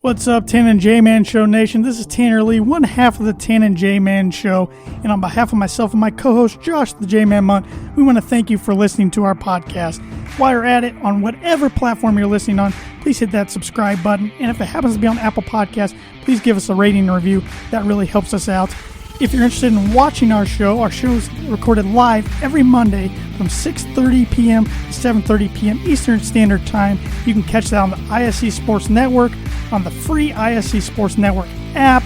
What's up, Tan and J-Man Show Nation? This is Tanner Lee, one half of the Tan and J-Man Show. And on behalf of myself and my co-host, Josh the J-Man Munt, we want to thank you for listening to our podcast. While you're at it, on whatever platform you're listening on, please hit that subscribe button. And if it happens to be on Apple Podcasts, please give us a rating and review. That really helps us out. If you're interested in watching our show is recorded live every Monday from 6:30 p.m. to 7:30 p.m. Eastern Standard Time. You can catch that on the ISC Sports Network, on the free ISC Sports Network app,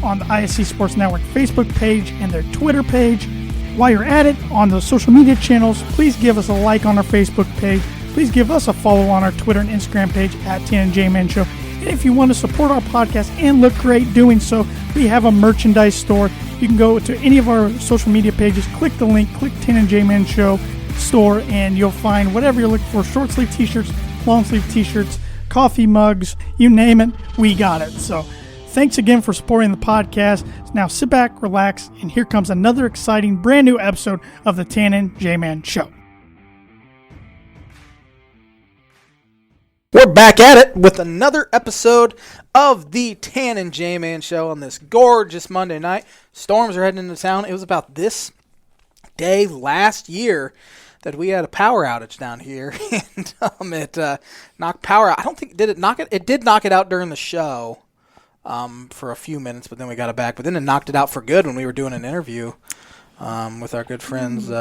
on the ISC Sports Network Facebook page, and their Twitter page. While you're at it, on the social media channels, please give us a like on our Facebook page. Please give us a follow on our Twitter and Instagram page at Tan and J-Man Show. And if you want to support our podcast and look great doing so, we have a merchandise store. You can go to any of our social media pages, click the link, click Tan and J-Man Show store, and you'll find whatever you're looking for. Short sleeve t-shirts, long sleeve t-shirts, coffee mugs, you name it, we got it. So thanks again for supporting the podcast. Now sit back, relax, and here comes another exciting brand new episode of the Tan and J-Man Show. We're back at it with another episode of the Tan and J-Man Show on this gorgeous Monday night. Storms are heading into town. It was about this day last year that we had a power outage down here, and it knocked power out. I don't think did it knock it. It did knock it out during the show for a few minutes, but then we got it back. But then it knocked it out for good when we were doing an interview with our good friends.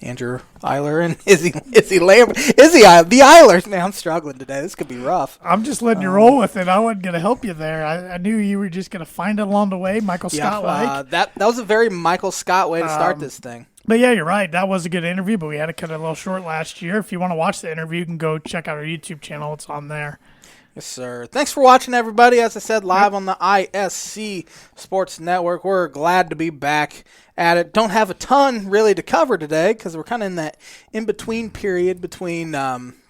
Andrew Eiler and Izzy Lambert. The Eilers, man, I'm struggling today. This could be rough. I'm just letting you roll with it. I wasn't going to help you there. I knew you were just going to find it along the way, Michael Scott-like. That was a very Michael Scott way to start this thing. But yeah, you're right. That was a good interview, but we had to cut it a little short last year. If you want to watch the interview, you can go check out our YouTube channel. It's on there. Yes, sir. Thanks for watching, everybody. As I said, live on the ISC Sports Network. We're glad to be back at it. Don't have a ton really to cover today because we're kind of in that in-between period between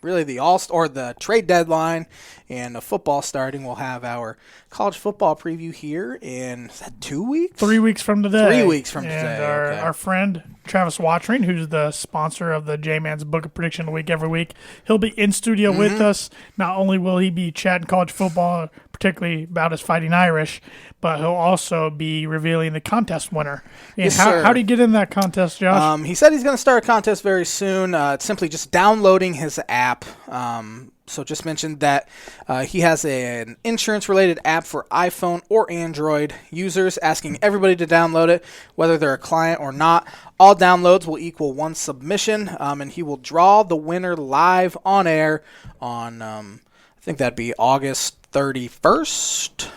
really the trade deadline and the football starting. We'll have our college football preview here in, is that 2 weeks? 3 weeks from today. 3 weeks from today. And our friend Travis Watring, who's the sponsor of the J-Man's Book of Prediction of the Week every week, he'll be in studio with us. Not only will he be chatting college football, particularly about his Fighting Irish, but he'll also be revealing the contest winner. And yes, how do you get in that contest, Josh? He said he's going to start a contest very soon. It's simply just downloading his app. So just mentioned that he has an insurance-related app for iPhone or Android users, asking everybody to download it, whether they're a client or not. All downloads will equal one submission, and he will draw the winner live on air on, I think that'd be August 31st.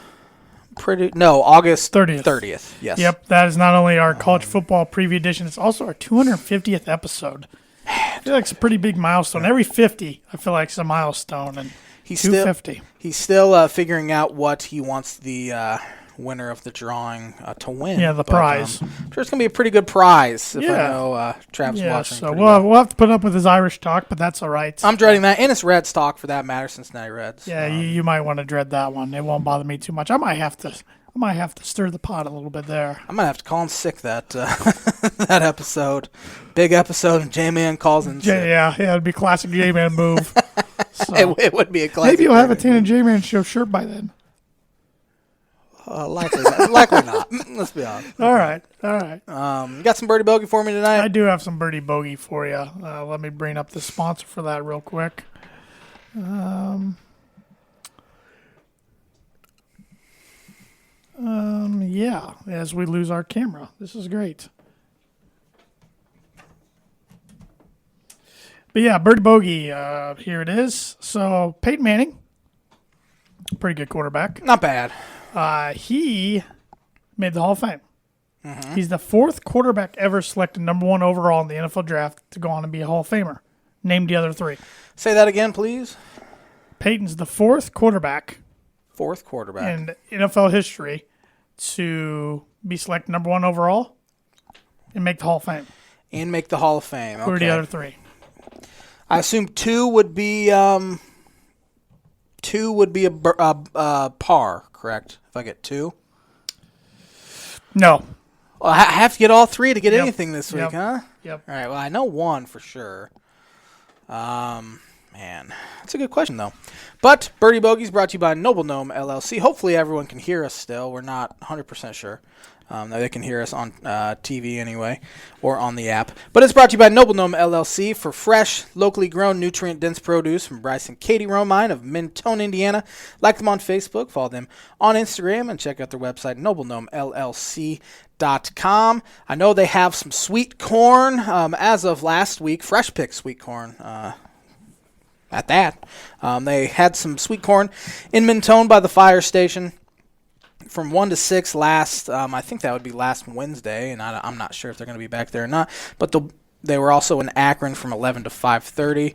August 30th. Yes. Yep, that is not only our college football preview edition, it's also our 250th episode. I feel like it's a pretty big milestone. Every 50, I feel like it's a milestone, and he's 250. He's still figuring out what he wants the winner of the drawing to win. Yeah, the prize. I'm sure it's going to be a pretty good prize if I know Travis watching. So we'll have to put up with his Irish talk, but that's all right. I'm dreading that, and it's Reds talk for that matter, Cincinnati Reds. Yeah, you might want to dread that one. It won't bother me too much. I might have to stir the pot a little bit there. I might have to call in sick that that episode. Big episode, and J-Man calls in sick. Yeah, it'd be a classic J-Man move. So, it would be a classic. Maybe you'll have a Tan and J-Man Show shirt by then. Likely not. Let's be honest. All right. You got some Birdie Bogey for me tonight? I do have some Birdie Bogey for you. Let me bring up the sponsor for that real quick. Yeah, as we lose our camera. This is great. But yeah, Birdie Bogey, here it is. So, Peyton Manning, pretty good quarterback. Not bad. He made the Hall of Fame. Mm-hmm. He's the fourth quarterback ever selected number one overall in the NFL draft to go on and be a Hall of Famer. Name the other three. Say that again, please. Peyton's the fourth quarterback. Fourth quarterback. In NFL history to be selected number one overall and make the Hall of Fame. Okay. Who are the other three? I assume two would be a par, correct? If I get two. No. Well, I have to get all three to get anything this week, huh? Yep. All right. Well, I know one for sure. Man, that's a good question, though. But Birdie Bogey is brought to you by Noble Gnome LLC. Hopefully everyone can hear us still. We're not 100% sure. They can hear us on TV anyway, or on the app. But it's brought to you by Noble Gnome LLC for fresh, locally grown, nutrient-dense produce from Bryce and Katie Romine of Mentone, Indiana. Like them on Facebook, follow them on Instagram, and check out their website, noblegnomellc.com. I know they have some sweet corn as of last week, fresh picked sweet corn. At that, they had some sweet corn in Mentone by the fire station from 1 to 6 last, I think that would be last Wednesday, and I'm not sure if they're going to be back there or not, but they were also in Akron from 11 to 5:30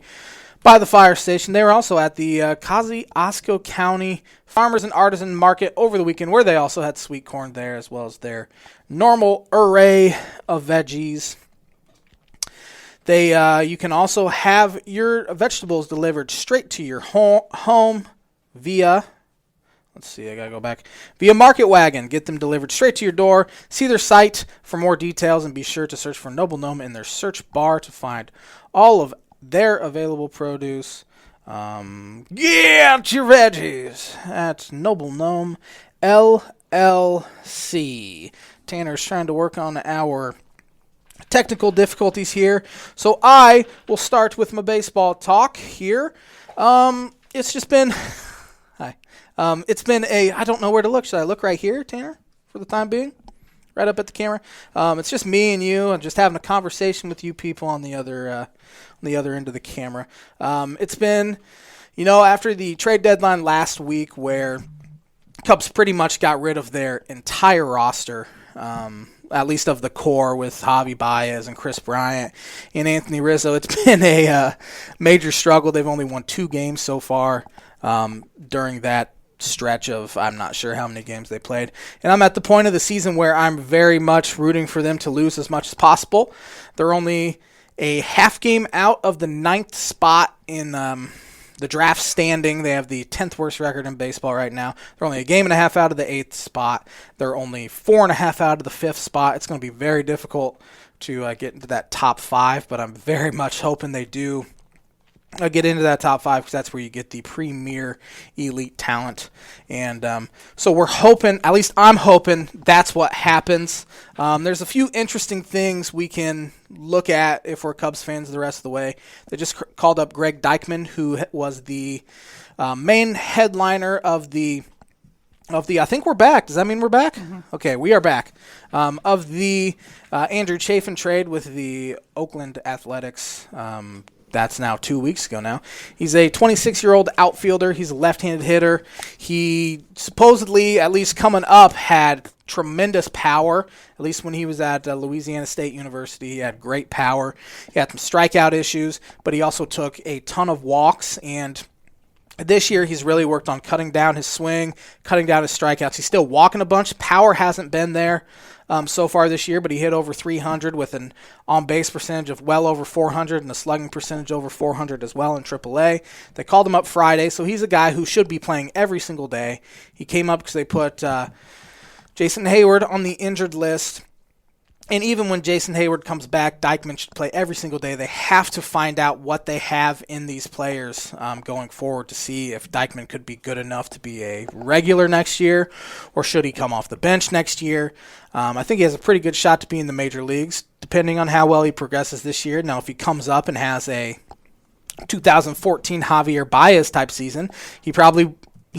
by the fire station. They were also at the Kosciuszko County Farmers and Artisan Market over the weekend, where they also had sweet corn there, as well as their normal array of veggies. You can also have your vegetables delivered straight to your home via... Let's see, I got to go back. Via Market Wagon. Get them delivered straight to your door. See their site for more details, and be sure to search for Noble Gnome in their search bar to find all of their available produce. Get your veggies at Noble Gnome LLC. Tanner's trying to work on our technical difficulties here, so I will start with my baseball talk here. It's just been... Hi. It's been I don't know where to look. Should I look right here, Tanner, for the time being? Right up at the camera? It's just me and you, and just having a conversation with you people on the other end of the camera. It's been, after the trade deadline last week, where Cubs pretty much got rid of their entire roster, at least of the core, with Javi Baez and Chris Bryant and Anthony Rizzo. It's been a major struggle. They've only won 2 games so far during that stretch of, I'm not sure how many games they played. And I'm at the point of the season where I'm very much rooting for them to lose as much as possible. They're only a half game out of the 9th spot in the draft standing. They have the 10th worst record in baseball right now. They're only a game and a half out of the 8th spot. They're only 4.5 out of the 5th spot. It's going to be very difficult to get into that top 5, but I'm very much hoping they do get into that top 5, because that's where you get the premier elite talent. And so we're hoping, at least I'm hoping, that's what happens. There's a few interesting things we can look at if we're Cubs fans the rest of the way. They just called up Greg Deichmann, who was the main headliner of the I think we're back. Does that mean we're back? Mm-hmm. Okay, we are back. Of the Andrew Chafin trade with the Oakland Athletics. That's now 2 weeks ago now. He's a 26-year-old outfielder. He's a left-handed hitter. He supposedly, at least coming up, had tremendous power. At least when he was at Louisiana State University, he had great power. He had some strikeout issues, but he also took a ton of walks. And this year, he's really worked on cutting down his swing, cutting down his strikeouts. He's still walking a bunch. Power hasn't been there so far this year, but he hit over 300 with an on-base percentage of well over 400 and a slugging percentage over 400 as well in AAA. They called him up Friday, so he's a guy who should be playing every single day. He came up because they put Jason Hayward on the injured list. And even when Jason Hayward comes back, Deichmann should play every single day. They have to find out what they have in these players going forward to see if Deichmann could be good enough to be a regular next year, or should he come off the bench next year. I think he has a pretty good shot to be in the major leagues, depending on how well he progresses this year. Now, if he comes up and has a 2014 Javier Baez type season, he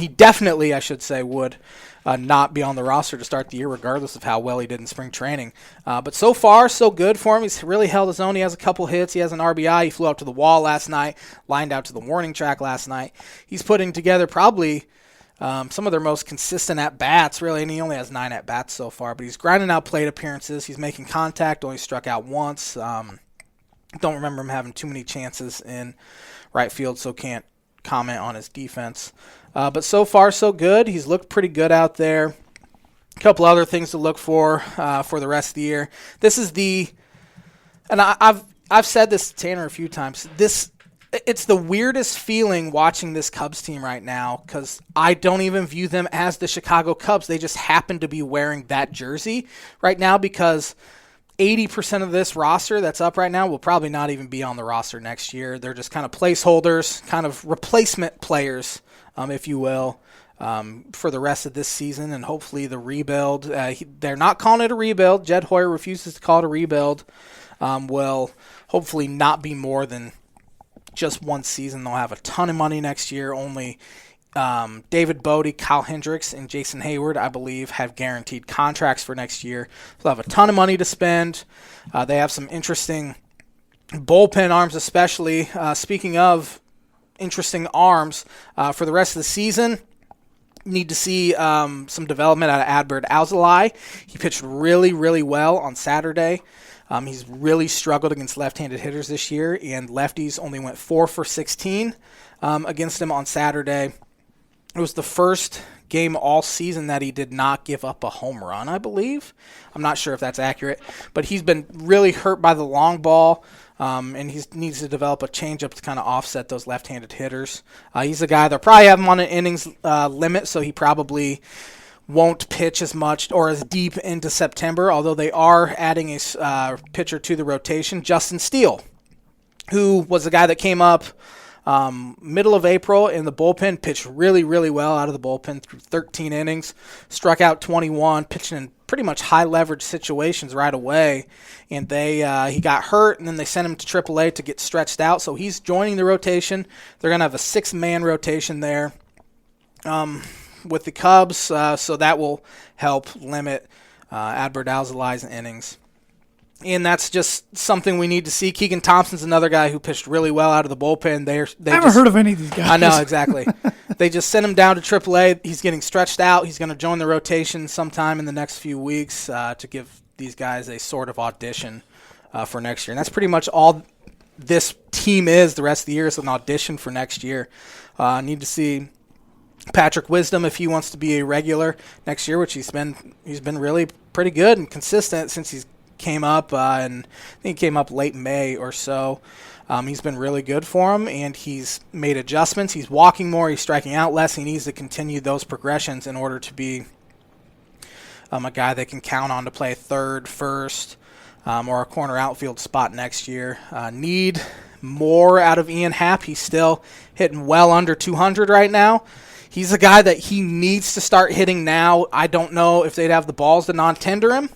definitely, I should say, would not be on the roster to start the year, regardless of how well he did in spring training. But so far, so good for him. He's really held his own. He has a couple hits. He has an RBI. He flew out to the wall last night, lined out to the warning track last night. He's putting together probably some of their most consistent at-bats, really, and he only has 9 at-bats so far. But he's grinding out plate appearances. He's making contact, only struck out once. Don't remember him having too many chances in right field, so can't comment on his defense. But so far, so good. He's looked pretty good out there. A couple other things to look for the rest of the year. This is and I've said this to Tanner a few times. It's the weirdest feeling watching this Cubs team right now, because I don't even view them as the Chicago Cubs. They just happen to be wearing that jersey right now, because 80% of this roster that's up right now will probably not even be on the roster next year. They're just kind of placeholders, kind of replacement players, if you will, for the rest of this season and hopefully the rebuild. They're not calling it a rebuild. Jed Hoyer refuses to call it a rebuild. Will hopefully not be more than just one season. They'll have a ton of money next year. Only David Bogey, Kyle Hendricks, and Jason Hayward, I believe, have guaranteed contracts for next year. They'll have a ton of money to spend. They have some interesting bullpen arms, especially. Speaking of interesting arms, for the rest of the season, need to see some development out of Adbert Alzolay. He pitched really, really well on Saturday. He's really struggled against left-handed hitters this year, and lefties only went 4 for 16 against him on Saturday. It was the first game all season that he did not give up a home run, I believe. I'm not sure if that's accurate, but he's been really hurt by the long ball, and he needs to develop a changeup to kind of offset those left-handed hitters. He's a guy, they'll probably have him on an innings limit, so he probably won't pitch as much or as deep into September, although they are adding a pitcher to the rotation, Justin Steele, who was a guy that came up middle of April in the bullpen, pitched really, really well out of the bullpen through 13 innings, struck out 21, pitching in pretty much high leverage situations right away. And he got hurt, and then they sent him to AAA to get stretched out. So he's joining the rotation. They're going to have a 6-man rotation there with the Cubs, so that will help limit Adbert Alzolay's innings. And that's just something we need to see. Keegan Thompson's another guy who pitched really well out of the bullpen. I haven't heard of any of these guys. I know, exactly. They just sent him down to AAA. He's getting stretched out. He's going to join the rotation sometime in the next few weeks to give these guys a sort of audition for next year. And that's pretty much all this team is the rest of the year, is an audition for next year. Need to see Patrick Wisdom if he wants to be a regular next year, which he's been really pretty good and consistent since he's came up, and I think he came up late May or so. He's been really good for him, and he's made adjustments. He's walking more. He's striking out less. He needs to continue those progressions in order to be a guy they can count on to play third, first, or a corner outfield spot next year. Need more out of Ian Happ. He's still hitting well under 200 right now. He's a guy that he needs to start hitting now. I don't know if they'd have the balls to non-tender him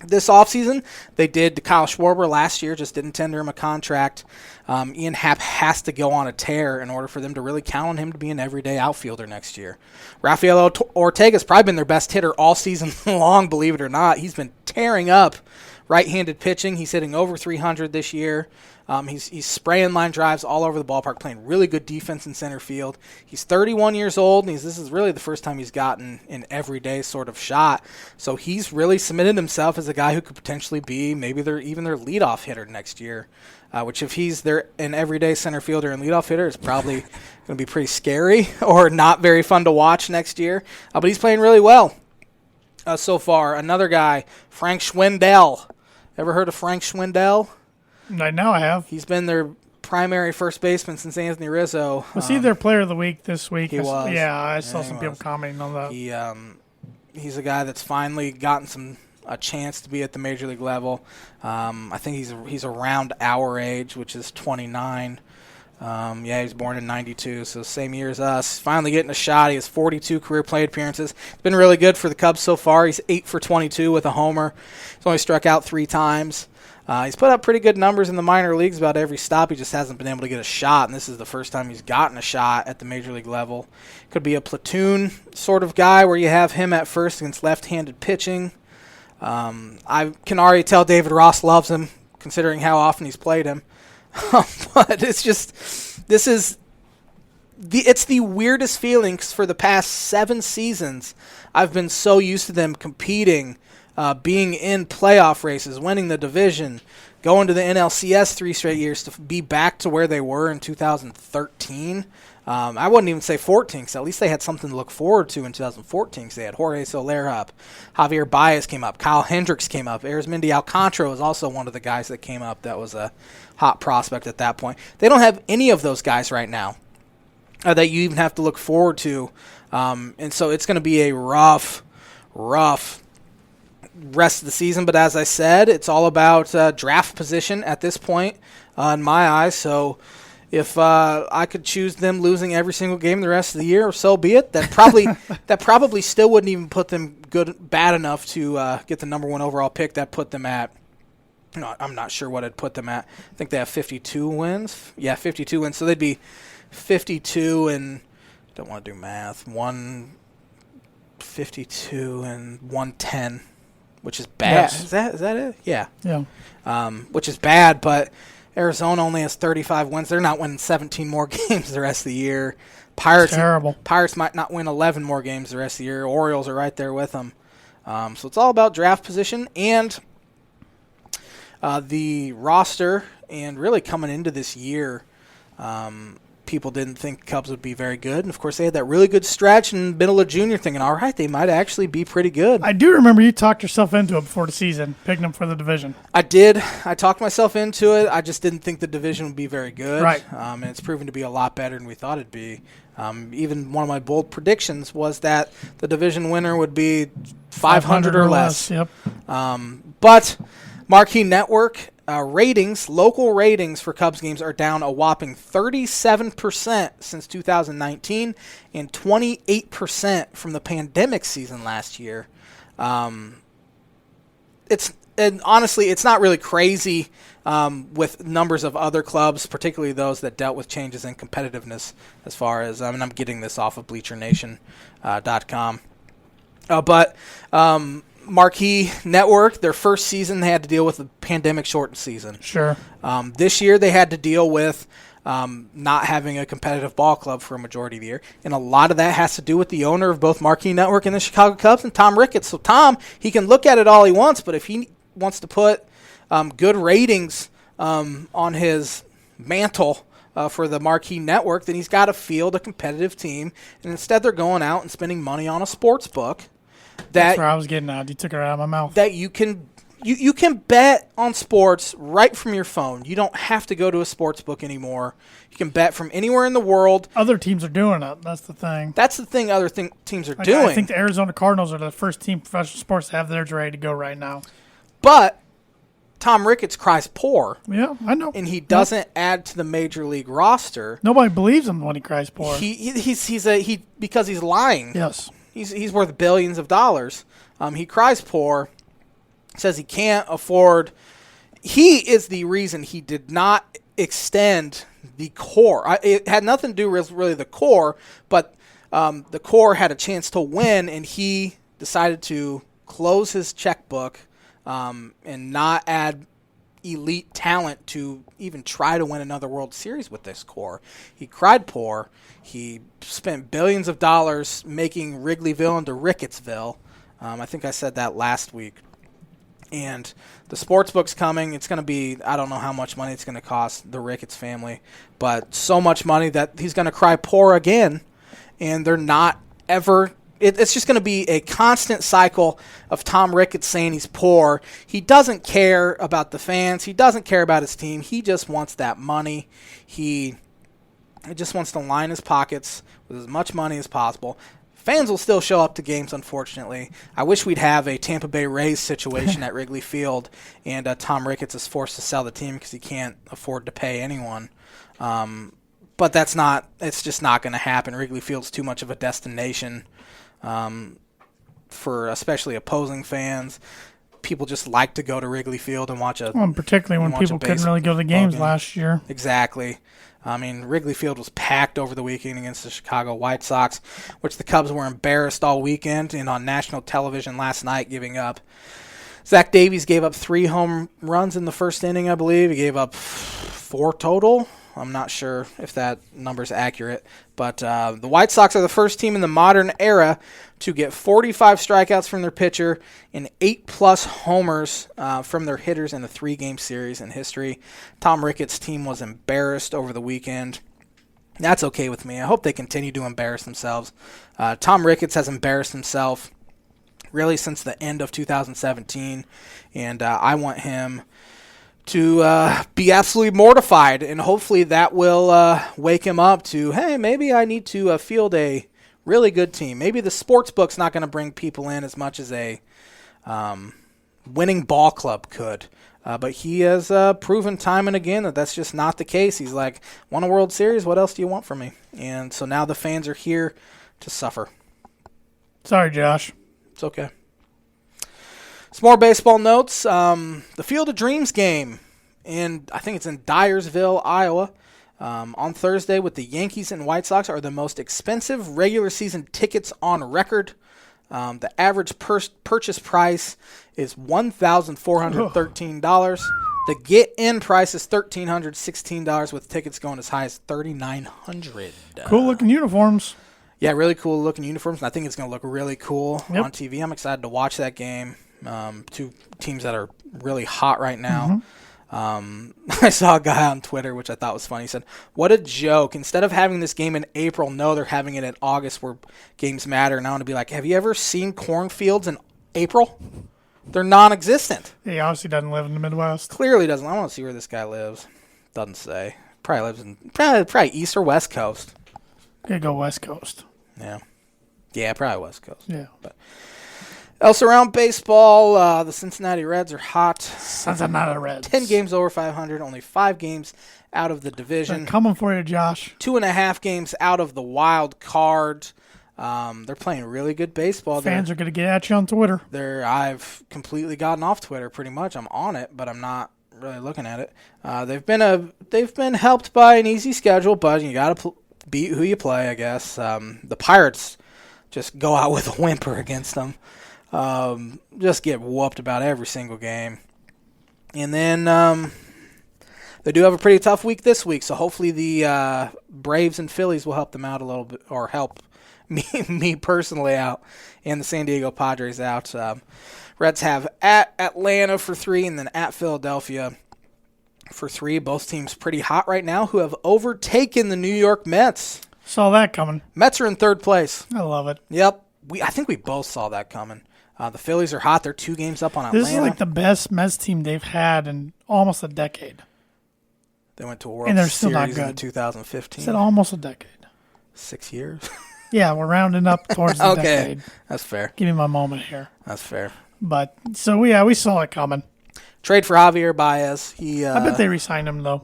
this offseason. They did to Kyle Schwarber last year, just didn't tender him a contract. Ian Happ has to go on a tear in order for them to really count on him to be an everyday outfielder next year. Rafael Ortega's probably been their best hitter all season long, believe it or not. He's been tearing up right-handed pitching. He's hitting over 300 this year. He's spraying line drives all over the ballpark, playing really good defense in center field. He's 31 years old, and this is really the first time he's gotten an everyday sort of shot. So he's really cemented himself as a guy who could potentially be maybe their leadoff hitter next year, which if he's an everyday center fielder and leadoff hitter, is probably going to be pretty scary or not very fun to watch next year. But he's playing really well so far. Another guy, Frank Schwindel. Ever heard of Frank Schwindel? Right now I have. He's been their primary first baseman since Anthony Rizzo. Was he their player of the week this week? He was. Yeah, I saw some people commenting on that. He's a guy that's finally gotten a chance to be at the major league level. I think he's around our age, which is 29. He was born in 92, so same year as us. Finally getting a shot. He has 42 career plate appearances. It's been really good for the Cubs so far. He's 8 for 22 with a homer. He's only struck out 3 times. He's put up pretty good numbers in the minor leagues about every stop. He just hasn't been able to get a shot, and this is the first time he's gotten a shot at the major league level. Could be a platoon sort of guy where you have him at first against left-handed pitching. I can already tell David Ross loves him, considering how often he's played him. But it's just, it's the weirdest feeling, 'cause for the past 7 seasons, I've been so used to them competing, being in playoff races, winning the division, going to the NLCS 3 straight years to be back to where they were in 2013. I wouldn't even say 14, because at least they had something to look forward to in 2014, because they had Jorge Soler up, Javier Baez came up, Kyle Hendricks came up, Arismendi Alcantara was also one of the guys that came up that was a hot prospect at that point. They don't have any of those guys right now that you even have to look forward to, and so it's going to be a rough rest of the season. But as I said, it's all about draft position at this point in my eyes. So if I could choose them losing every single game the rest of the year, so be it. That probably still wouldn't even put them bad enough to get the number 1 overall pick. That put them at, no, I'm not sure what it'd put them at. I think they have 52 wins. Yeah, 52 wins. So they'd be 52 and, don't want to do math, 152 and 110, which is bad. Yes. Is that it? Yeah. Yeah. Which is bad, but Arizona only has 35 wins. They're not winning 17 more games the rest of the year. Terrible. Pirates might not win 11 more games the rest of the year. Orioles are right there with them. So it's all about draft position and the roster. And really coming into this year, people didn't think Cubs would be very good. And, of course, they had that really good stretch in the middle of junior thinking, all right, they might actually be pretty good. I do remember you talked yourself into it before the season, picking them for the division. I did. I talked myself into it. I just didn't think the division would be very good. Right. And it's proven to be a lot better than we thought it'd be. Even one of my bold predictions was that the division winner would be 500 or less. Yep. But Marquee Network local ratings for Cubs games are down a whopping 37% since 2019 and 28% from the pandemic season last year. Honestly, it's not really crazy with numbers of other clubs, particularly those that dealt with changes in competitiveness as far as, I'm getting this off of BleacherNation.com. But Marquee Network, their first season, they had to deal with a pandemic-shortened season. Sure. This year, they had to deal with not having a competitive ball club for a majority of the year. And a lot of that has to do with the owner of both Marquee Network and the Chicago Cubs, and Tom Ricketts. So Tom, he can look at it all he wants, but if he wants to put good ratings on his mantle for the Marquee Network, then he's got to field a competitive team. And instead, they're going out and spending money on a sports book. That's where I was getting at. You took it out of my mouth. That you can bet on sports right from your phone. You don't have to go to a sports book anymore. You can bet from anywhere in the world. Other teams are doing it. That's the thing. That's the thing other teams are doing. I think the Arizona Cardinals are the first team in professional sports to have theirs ready to go right now. But Tom Ricketts cries poor. Yeah, I know. And he doesn't add to the major league roster. Nobody believes him when he cries poor. Because he's lying. Yes. He's worth billions of dollars. He cries poor, says he can't afford. He is the reason he did not extend the core. It had nothing to do with really the core, but the core had a chance to win, and he decided to close his checkbook and not add elite talent to even try to win another World Series with this core. He cried poor. He spent billions of dollars making Wrigleyville into Rickettsville. I think I said that last week. And the sportsbook's coming. It's going to be, I don't know how much money it's going to cost the Ricketts family, but so much money that he's going to cry poor again. And they're not ever. It's just going to be a constant cycle of Tom Ricketts saying he's poor. He doesn't care about the fans. He doesn't care about his team. He just wants that money. He just wants to line his pockets with as much money as possible. Fans will still show up to games, unfortunately. I wish we'd have a Tampa Bay Rays situation at Wrigley Field, and Tom Ricketts is forced to sell the team because he can't afford to pay anyone. But it's just not going to happen. Wrigley Field's too much of a destination for especially opposing fans. People just like to go to Wrigley Field and watch particularly when people couldn't really go to the games last year. Exactly. I mean, Wrigley Field was packed over the weekend against the Chicago White Sox, which the Cubs were embarrassed all weekend and on national television last night giving up. Zach Davies gave up 3 home runs in the first inning, I believe. He gave up 4 total. I'm not sure if that number's accurate. But the White Sox are the first team in the modern era to get 45 strikeouts from their pitcher and 8+ homers from their hitters in a 3-game series in history. Tom Ricketts' team was embarrassed over the weekend. That's okay with me. I hope they continue to embarrass themselves. Tom Ricketts has embarrassed himself really since the end of 2017, and I want him to be absolutely mortified, and hopefully that will wake him up to, hey, maybe I need to field a really good team. Maybe the sports book's not going to bring people in as much as a winning ball club could. But he has proven time and again that that's just not the case. He's like, won a World Series, what else do you want from me? And so now the fans are here to suffer. Sorry, Josh. It's okay. Some more baseball notes. The Field of Dreams game, I think it's in Dyersville, Iowa, on Thursday with the Yankees and White Sox are the most expensive regular season tickets on record. The average purchase price is $1,413. The get-in price is $1,316 with tickets going as high as $3,900. Cool-looking uniforms. Yeah, really cool-looking uniforms, and I think it's going to look really cool on TV. I'm excited to watch that game. Two teams that are really hot right now. I saw a guy on Twitter, which I thought was funny. He said, what a joke. Instead of having this game in April, no, they're having it in August where games matter. And I want to be like, have you ever seen cornfields in April? They're non-existent. He obviously doesn't live in the Midwest. Clearly doesn't. I want to see where this guy lives. Doesn't say. Probably lives in probably East or West Coast. Gotta go West Coast. Yeah. Yeah, probably West Coast. Yeah. But else around baseball, the Cincinnati Reds are hot. Cincinnati Reds. 10 games over 500, only 5 games out of the division. They're coming for you, Josh. 2.5 games out of the wild card. They're playing really good baseball. Fans are going to get at you on Twitter. I've completely gotten off Twitter pretty much. I'm on it, but I'm not really looking at it. They've been helped by an easy schedule, but you got to beat who you play, I guess. The Pirates just go out with a whimper against them. Just get whooped about every single game. And then they do have a pretty tough week this week, so hopefully the Braves and Phillies will help them out a little bit, or help me personally out, and the San Diego Padres out. Reds have at Atlanta for 3 and then at Philadelphia for 3. Both teams pretty hot right now, who have overtaken the New York Mets. Saw that coming. Mets are in 3rd place. I love it. Yep. I think we both saw that coming. The Phillies are hot. They're 2 games up on Atlanta. This is like the best Mets team they've had in almost a decade. They went to a World Series in 2015. I said almost a decade. 6 years? Yeah, we're rounding up towards the decade. Okay, that's fair. Give me my moment here. That's fair. But, so, we saw it coming. Trade for Javier Baez. I bet they re-signed him, though.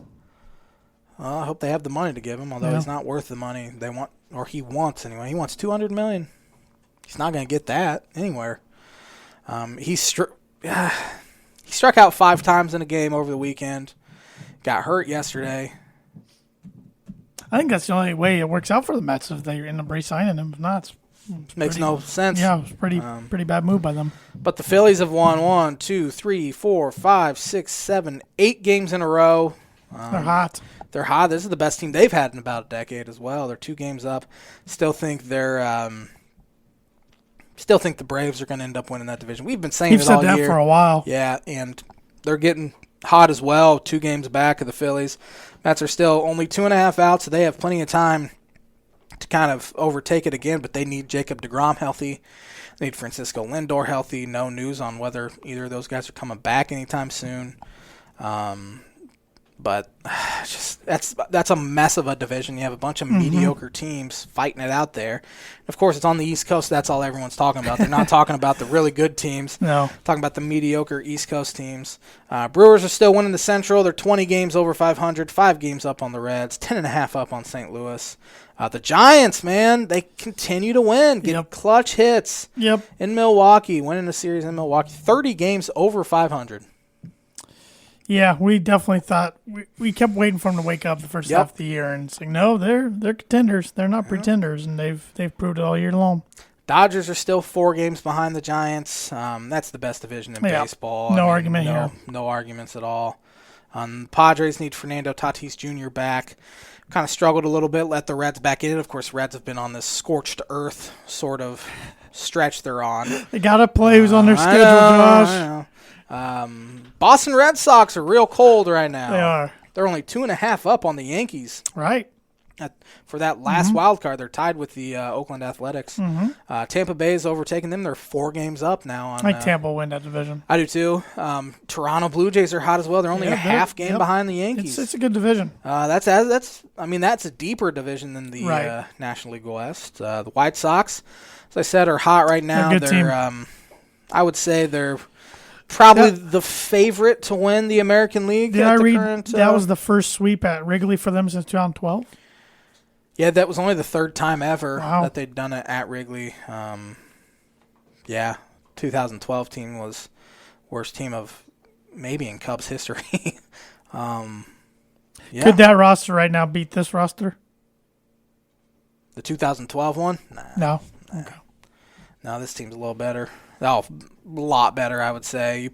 I hope they have the money to give him, although he's not worth the money they want, or he wants anyway. He wants $200 million. He's not going to get that anywhere. He struck out 5 times in a game over the weekend. Got hurt yesterday. I think that's the only way it works out for the Mets if they end up re-signing him. If not, makes no sense. Yeah, it was pretty bad move by them. But the Phillies have won 1, 2, 3, 4, 5, 6, 7, 8 games in a row. They're hot. They're hot. This is the best team they've had in about a decade as well. They're 2 games up. Still think the Braves are going to end up winning that division. We've been saying it all year. You've said that for a while. Yeah, and they're getting hot as well. 2 games back of the Phillies. Mets are still only 2.5 out, so they have plenty of time to kind of overtake it again, but they need Jacob deGrom healthy. They need Francisco Lindor healthy. No news on whether either of those guys are coming back anytime soon. But just that's a mess of a division. You have a bunch of mediocre teams fighting it out there. Of course, it's on the East Coast. That's all everyone's talking about. They're not talking about the really good teams. No. Talking about the mediocre East Coast teams. Brewers are still winning the Central. They're 20 games over 500, 5 games up on the Reds, 10.5 up on St. Louis. The Giants, man, they continue to win, get clutch hits in Milwaukee, winning the series in Milwaukee. 30 games over 500. Yeah, we definitely thought we kept waiting for them to wake up the first half of the year and saying, no, they're contenders. They're not pretenders, and they've proved it all year long. Dodgers are still 4 games behind the Giants. That's the best division in baseball. No argument here. No arguments at all. Padres need Fernando Tatis Jr. back. Kind of struggled a little bit, let the Reds back in. Of course, Reds have been on this scorched earth sort of stretch they're on. They got to play who's on their schedule, Josh. I know. Boston Red Sox are real cold right now. They are. They're only 2.5 up on the Yankees. Right. For that last wild card, they're tied with the Oakland Athletics. Tampa Bay is overtaking them. They're 4 games up now. I think Tampa will win that division. I do too. Toronto Blue Jays are hot as well. They're only a half game behind the Yankees. It's a good division. That's a deeper division than the National League West. The White Sox, as I said, are hot right now. They're a good team. I would say they're probably the favorite to win the American League. Did I read that was the first sweep at Wrigley for them since 2012? Yeah, that was only the third time ever Wow. that they'd done it at Wrigley. 2012 team was worst team of maybe in Cubs history. Could that roster right now beat this roster? The 2012 one? Nah. No. Okay. No, this team's a little better. Oh, a lot better, I would say.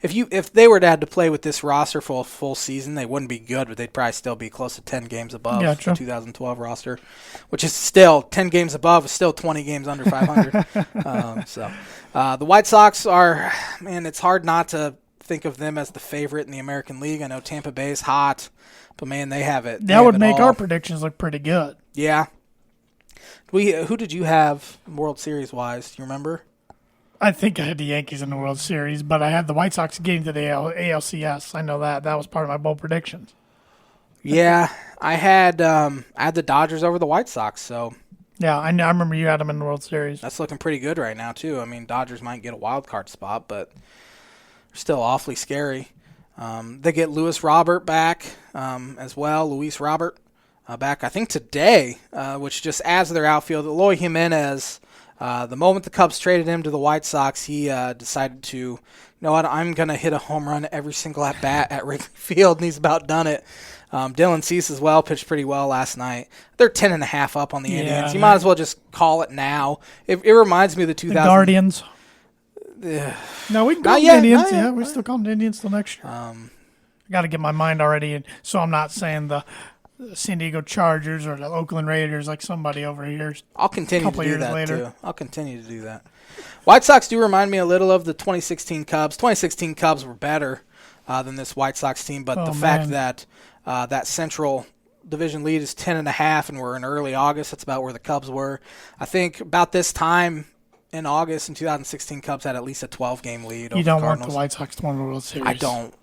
If they were to have to play with this roster for a full season, they wouldn't be good, but they'd probably still be close to 10 games above the 2012 roster, which is still 10 games above, is still 20 games under 500. The White Sox are, man, it's hard not to think of them as the favorite in the American League. I know Tampa Bay is hot, but man, they have it. That would make our predictions look pretty good. Yeah. Who did you have World Series wise? Do you remember? I think I had the Yankees in the World Series, but I had the White Sox getting to the ALCS. I know that. That was part of my bold predictions. Yeah, I had the Dodgers over the White Sox, so yeah, I remember you had them in the World Series. That's looking pretty good right now too. I mean, Dodgers might get a wild card spot, but they're still awfully scary. They get Luis Robert back as well. Luis Robert back, I think today, which just adds to their outfield. Eloy Jimenez. The moment the Cubs traded him to the White Sox, he decided to, you know what, I'm going to hit a home run every single at-bat at Wrigley Field, and he's about done it. Dylan Cease as well pitched pretty well last night. They're 10.5 up on the Indians. You might as well just call it now. It reminds me of the 2000. The Guardians. No, we can call them Indians. Yeah, we still call them Indians till next year. I got to get my mind already, so I'm not saying the San Diego Chargers or the Oakland Raiders like somebody over here. I'll continue to do that too. I'll continue to do that. White Sox do remind me a little of the 2016 Cubs. 2016 Cubs were better than this White Sox team, but fact that that Central Division lead is 10.5 and we're in early August, that's about where the Cubs were. I think about this time in August in 2016, Cubs had at least a 12-game lead. You don't want the White Sox to win the World Series. I don't.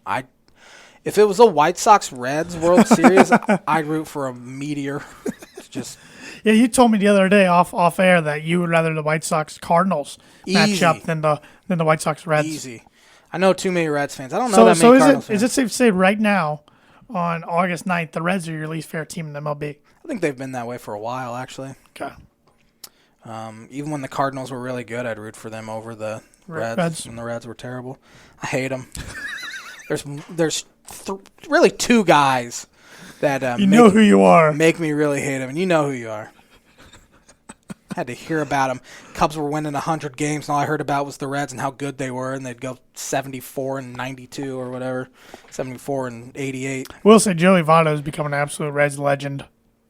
If it was a White Sox-Reds World Series, I'd root for a meteor. Yeah, you told me the other day off air that you would rather the White Sox-Cardinals match up than the White Sox-Reds. Easy. I know too many Reds fans. I don't know that many Cardinals fans. Is it safe to say right now, on August 9th, the Reds are your least favorite team in the MLB? I think they've been that way for a while, actually. Okay. Even when the Cardinals were really good, I'd root for them over the Reds. When the Reds were terrible. I hate them. There's really two guys that who you are. Make me really hate them, and you know who you are. Had to hear about them. Cubs were winning 100 games, and all I heard about was the Reds and how good they were, and they'd go 74-92 or whatever, 74-88. We'll say Joey Votto has become an absolute Reds legend.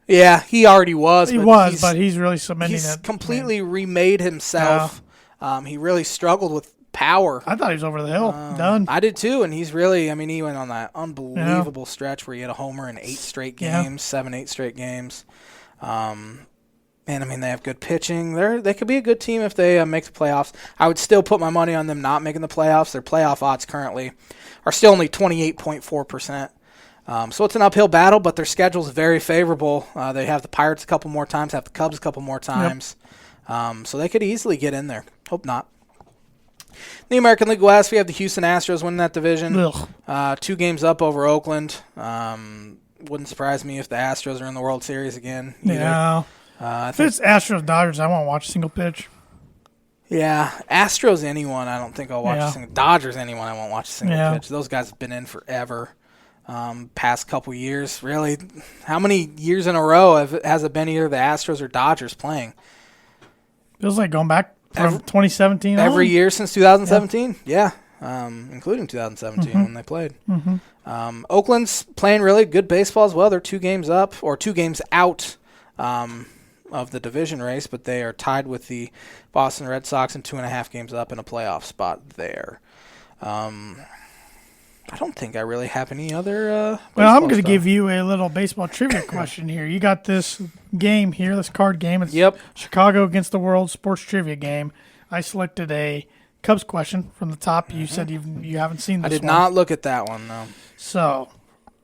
Yeah, he already was. But he's really cementing it. He's completely remade himself. Yeah. He really struggled with power. I thought he was over the hill. Done. I did too, and he's really, he went on that unbelievable stretch where he had a homer in 8 straight games, 7-8 straight games. And, they have good pitching. They could be a good team if they make the playoffs. I would still put my money on them not making the playoffs. Their playoff odds currently are still only 28.4%. So it's an uphill battle, but their schedule is very favorable. They have the Pirates a couple more times, have the Cubs a couple more times. Yep. So they could easily get in there. Hope not. In the American League West, we have the Houston Astros winning that division. 2 games up over Oakland. Wouldn't surprise me if the Astros are in the World Series again. Yeah. If it's Astros Dodgers, I won't watch a single pitch. Yeah, Astros anyone, I don't think I'll watch a single. Dodgers anyone, I won't watch a single pitch. Those guys have been in forever. Past couple years, really. How many years in a row has it been either the Astros or Dodgers playing? Feels like going back from 2017 every year since 2017. Yeah, including 2017 when they played. Mm-hmm. Oakland's playing really good baseball as well. They're 2 games up or 2 games out of the division race, but they are tied with the Boston Red Sox and 2.5 games up in a playoff spot there. I don't think I really have any other well, I'm going to give you a little baseball trivia question here. You got this game here, this card game. It's Chicago against the World Sports Trivia game. I selected a Cubs question from the top. You said you haven't seen this one. I did not look at that one, no. So,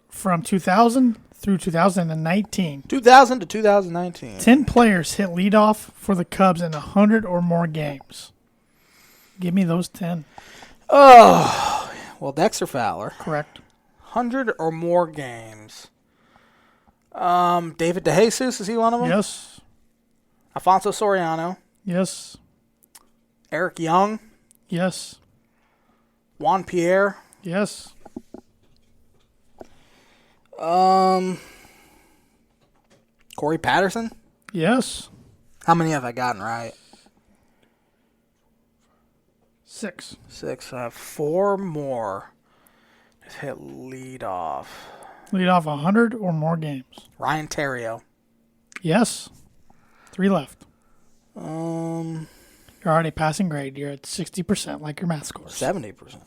from 2000 through 2019. 2000 to 2019. 10 players hit leadoff for the Cubs in 100 or more games. Give me those 10. Oh, well, Dexter Fowler. Correct. 100 or more games. David DeJesus, is he one of them? Yes. Alfonso Soriano. Yes. Eric Young. Yes. Juan Pierre. Yes. Corey Patterson. Yes. How many have I gotten right? 6. 6. I have 4 more. Just hit lead off. Lead off 100 or more games. Ryan Terrio. Yes. 3 left. Um, You're already passing grade. You're at 60% like your math scores. 70%.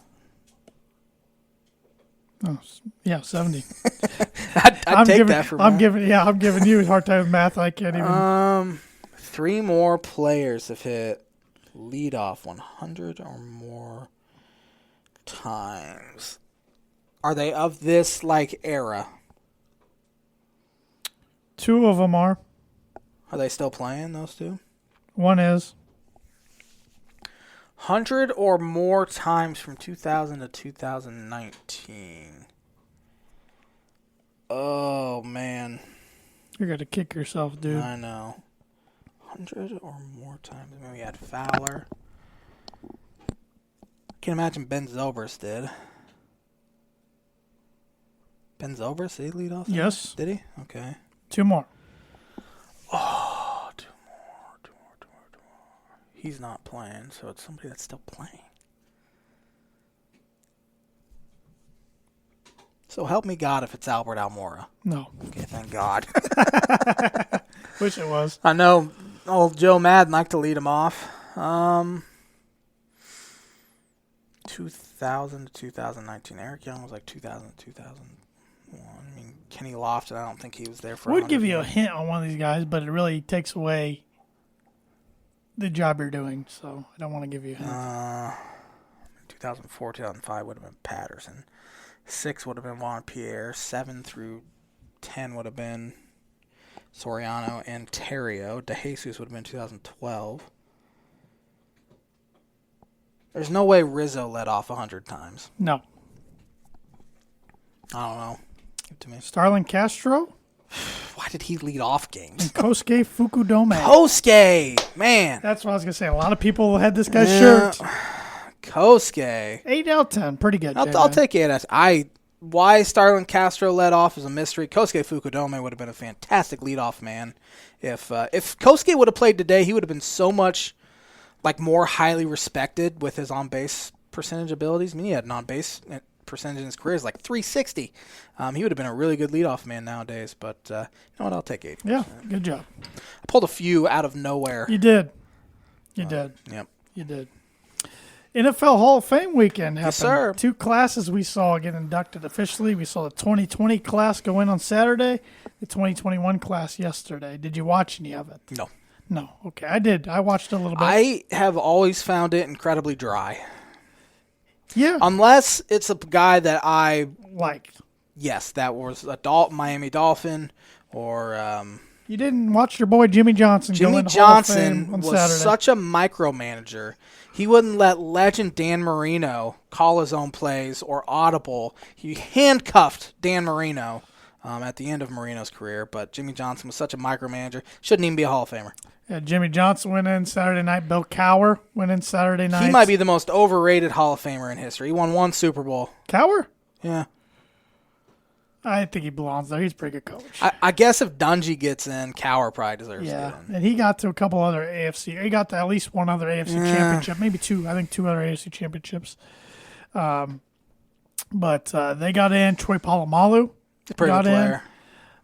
Oh, yeah, 70. I'd take that for I'm math. giving you a hard time with math. I can't even. 3 more players have hit leadoff 100 or more times. Are they of this era? 2 of them are. Are they still playing, those 2? 1 is. 100 or more times from 2000 to 2019. Oh, man. You're going to kick yourself, dude. I know. 100 or more times. Maybe we had Fowler. Can't imagine Ben Zobrist did. Ben Zobrist, did he lead off? Yes. Did he? Okay. 2 more. Oh, 2 more. He's not playing, so it's somebody that's still playing. So help me God if it's Albert Almora. No. Okay, thank God. Wish it was. I know old Joe Madden liked to lead him off. 2000 to 2019. Eric Young was 2000 to 2001. I mean, Kenny Lofton, I don't think he was there for I would give 100 you a games. hint on one of these guys, but it really takes away the job you're doing, so I don't want to give you a hint. 2004, 2005 would have been Patterson. 6 would have been Juan Pierre. 7 through 10 would have been Soriano and Terrio. DeJesus would have been 2012. There's no way Rizzo led off 100 times. No. I don't know. Give it to me. Starlin Castro Why did he lead off games? and Kosuke Fukudome. Kosuke! Man. That's what I was going to say. A lot of people had this guy's shirt. Kosuke. 8 out of 10. Pretty good. I'll take 8 out of Why Starlin Castro led off is a mystery. Kosuke Fukudome would have been a fantastic leadoff man. If Kosuke would have played today, he would have been so much more highly respected with his on-base percentage abilities. I mean, he had an on-base percentage in his career is 360. He would have been a really good leadoff man nowadays, but you know what? I'll take 8%. Yeah, good job. I pulled a few out of nowhere. You did. You did. Yep. You did. NFL Hall of Fame weekend happened. Yes, sir. 2 classes we saw get inducted officially. We saw the 2020 class go in on Saturday, the 2021 class yesterday. Did you watch any of it? No. No. Okay, I did. I watched a little bit. I have always found it incredibly dry. Yeah. Unless it's a guy that I liked. Yes, that was a Miami Dolphin or You didn't watch your boy Jimmy Johnson go Jimmy in the Hall of Fame Johnson on was Saturday. such a micromanager. He wouldn't let legend Dan Marino call his own plays or audible. He handcuffed Dan Marino at the end of Marino's career, but Jimmy Johnson was such a micromanager. Shouldn't even be a Hall of Famer. Yeah, Jimmy Johnson went in Saturday night. Bill Cowher went in Saturday night. He might be the most overrated Hall of Famer in history. He won 1 Super Bowl. Cowher? Yeah. I think he belongs there. He's a pretty good coach. I guess if Dungy gets in, Cowher probably deserves to get in. And he got to a couple other AFC. He got to at least one other AFC championship, maybe 2. I think 2 other AFC championships. But they got in. Troy Polamalu Pretty got good player.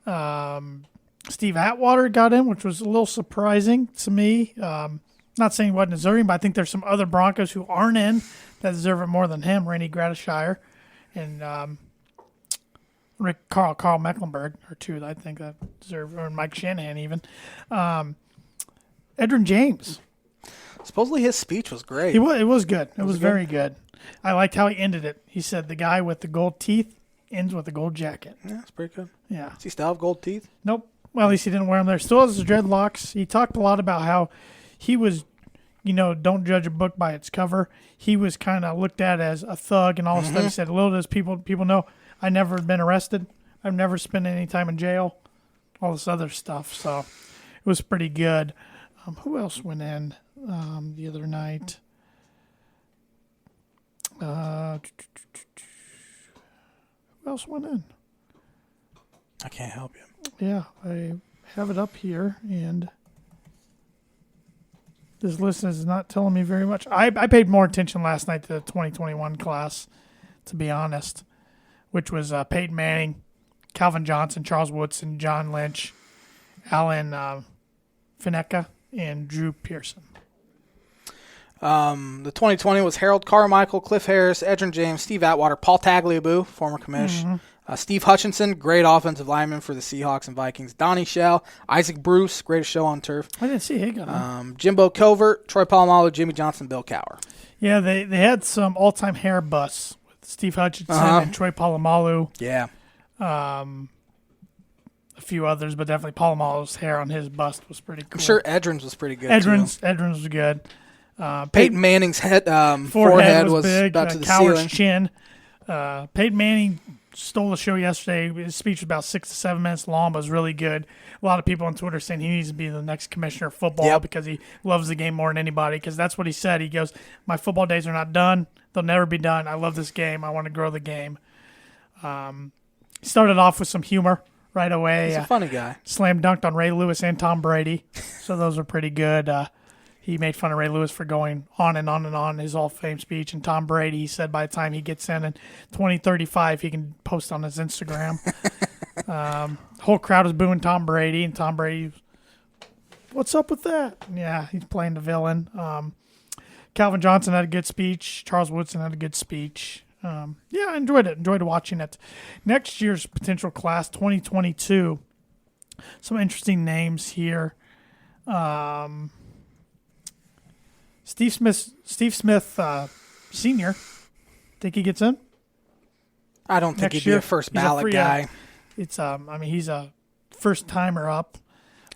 in. Steve Atwater got in, which was a little surprising to me. Not saying he wasn't deserving, but I think there's some other Broncos who aren't in that deserve it more than him. Randy Gradishire and Carl Mecklenburg are 2 that I think that deserve, or Mike Shanahan even. Edrin James. Supposedly his speech was great. It was good. It was very good. I liked how he ended it. He said the guy with the gold teeth ends with a gold jacket. Yeah, it's pretty good. Yeah. Does he still have gold teeth? Nope. Well, at least he didn't wear them there. Still has his dreadlocks. He talked a lot about how he was don't judge a book by its cover. He was kind of looked at as a thug and all this stuff. He said, little does people know, I never been arrested. I've never spent any time in jail. All this other stuff. So it was pretty good. Who else went in the other night? Who else went in? I can't help you. Yeah, I have it up here, and this list is not telling me very much. I paid more attention last night to the 2021 class, to be honest, which was Peyton Manning, Calvin Johnson, Charles Woodson, John Lynch, Alan Fineca, and Drew Pearson. The 2020 was Harold Carmichael, Cliff Harris, Edrin James, Steve Atwater, Paul Tagliabue, former commish, Steve Hutchinson, great offensive lineman for the Seahawks and Vikings, Donnie Shell, Isaac Bruce, greatest show on turf. I didn't see Higgin. Jimbo Covert, Troy Polamalu, Jimmy Johnson, Bill Cowher. Yeah, they had some all-time hair busts with Steve Hutchinson and Troy Polamalu. Yeah. A few others, but definitely Polamalu's hair on his bust was pretty cool. I'm sure Edrin's was pretty good, Edrin's was good. Peyton Manning's forehead was big, about to the Cowher's ceiling. chin. Peyton Manning stole the show yesterday. His speech was about 6 to 7 minutes long, but was really good. A lot of people on Twitter saying he needs to be the next commissioner of football because he loves the game more than anybody, because that's what he said. He goes, my football days are not done. They'll never be done. I love this game. I want to grow the game. He started off with some humor right away. He's a funny guy. Slam dunked on Ray Lewis and Tom Brady, so those are pretty good. He made fun of Ray Lewis for going on and on and on in his Hall of Fame speech. And Tom Brady, he said by the time he gets in 2035, he can post on his Instagram. The whole crowd was booing Tom Brady, and Tom Brady, what's up with that? Yeah, he's playing the villain. Calvin Johnson had a good speech. Charles Woodson had a good speech. I enjoyed it. Enjoyed watching it. Next year's potential class, 2022. Some interesting names here. Steve Smith, Senior. Think he gets in? I don't think he'd be a first ballot guy. It's he's a first timer up,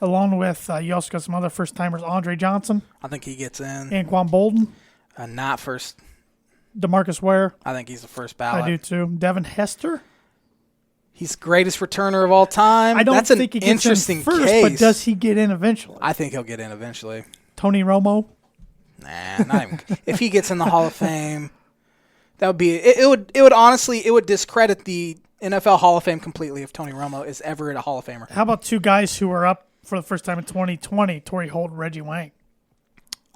along with you also got some other first timers. Andre Johnson. I think he gets in. Anquan Bolden. Not first. DeMarcus Ware. I think he's the first ballot. I do too. Devin Hester. He's greateven returner of all time. I don't That's think an he gets interesting in first, case. but does he get in eventually? I think he'll get in eventually. Tony Romo. Nah, not even. If he gets in the Hall of Fame, that would be it. Would honestly discredit the NFL Hall of Fame completely if Tony Romo is ever a Hall of Famer. How about two guys who are up for the first time in 2020? Torrey Holt and Reggie Wayne.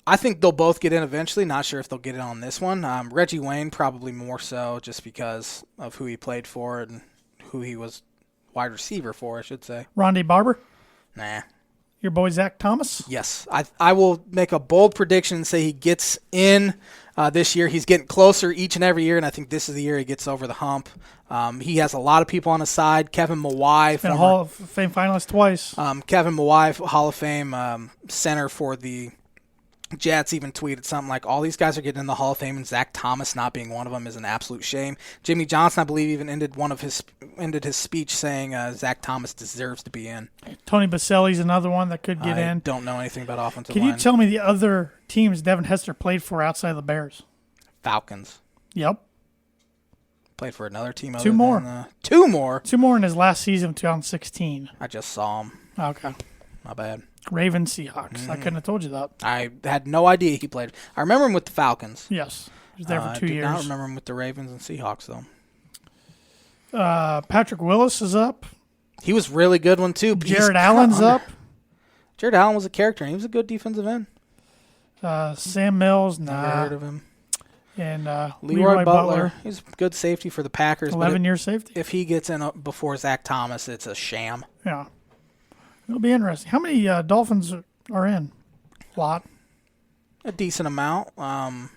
I think they'll both get in eventually. Not sure if they'll get in on this one. Reggie Wayne probably more so, just because of who he played for and who he was wide receiver for, I should say. Rondé Barber. Nah. Your boy Zach Thomas? Yes. I will make a bold prediction and say he gets in this year. He's getting closer each and every year, and I think this is the year he gets over the hump. He has a lot of people on his side. Kevin Mawai. Been a Hall of Fame finalist twice. Kevin Mawai, Hall of Fame center for the Jets, even tweeted something like, all these guys are getting in the Hall of Fame, and Zach Thomas not being one of them is an absolute shame. Jimmy Johnson, I believe, even ended his speech saying Zach Thomas deserves to be in. Tony Baselli's another one that could get in. I don't know anything about offensive line. line. Can you tell me the other teams Devin Hester played for outside of the Bears? Falcons. Yep. Played for another team. Two more. Two more? Two more in his last season of 2016. I just saw him. Okay. My bad. Ravens, Seahawks. I couldn't have told you that. I had no idea he played. I remember him with the Falcons. Yes. He was there for 2 years. I do not remember him with the Ravens and Seahawks, though. Patrick Willis is up. He was really good one, too. Jared Allen's up. Jared Allen was a character, and he was a good defensive end. Sam Mills, Never heard of him. And Leroy Butler. He's a good safety for the Packers. 11-year safety. If he gets in before Zach Thomas, it's a sham. Yeah. It'll be interesting. How many Dolphins are in? A lot. A decent amount. I'll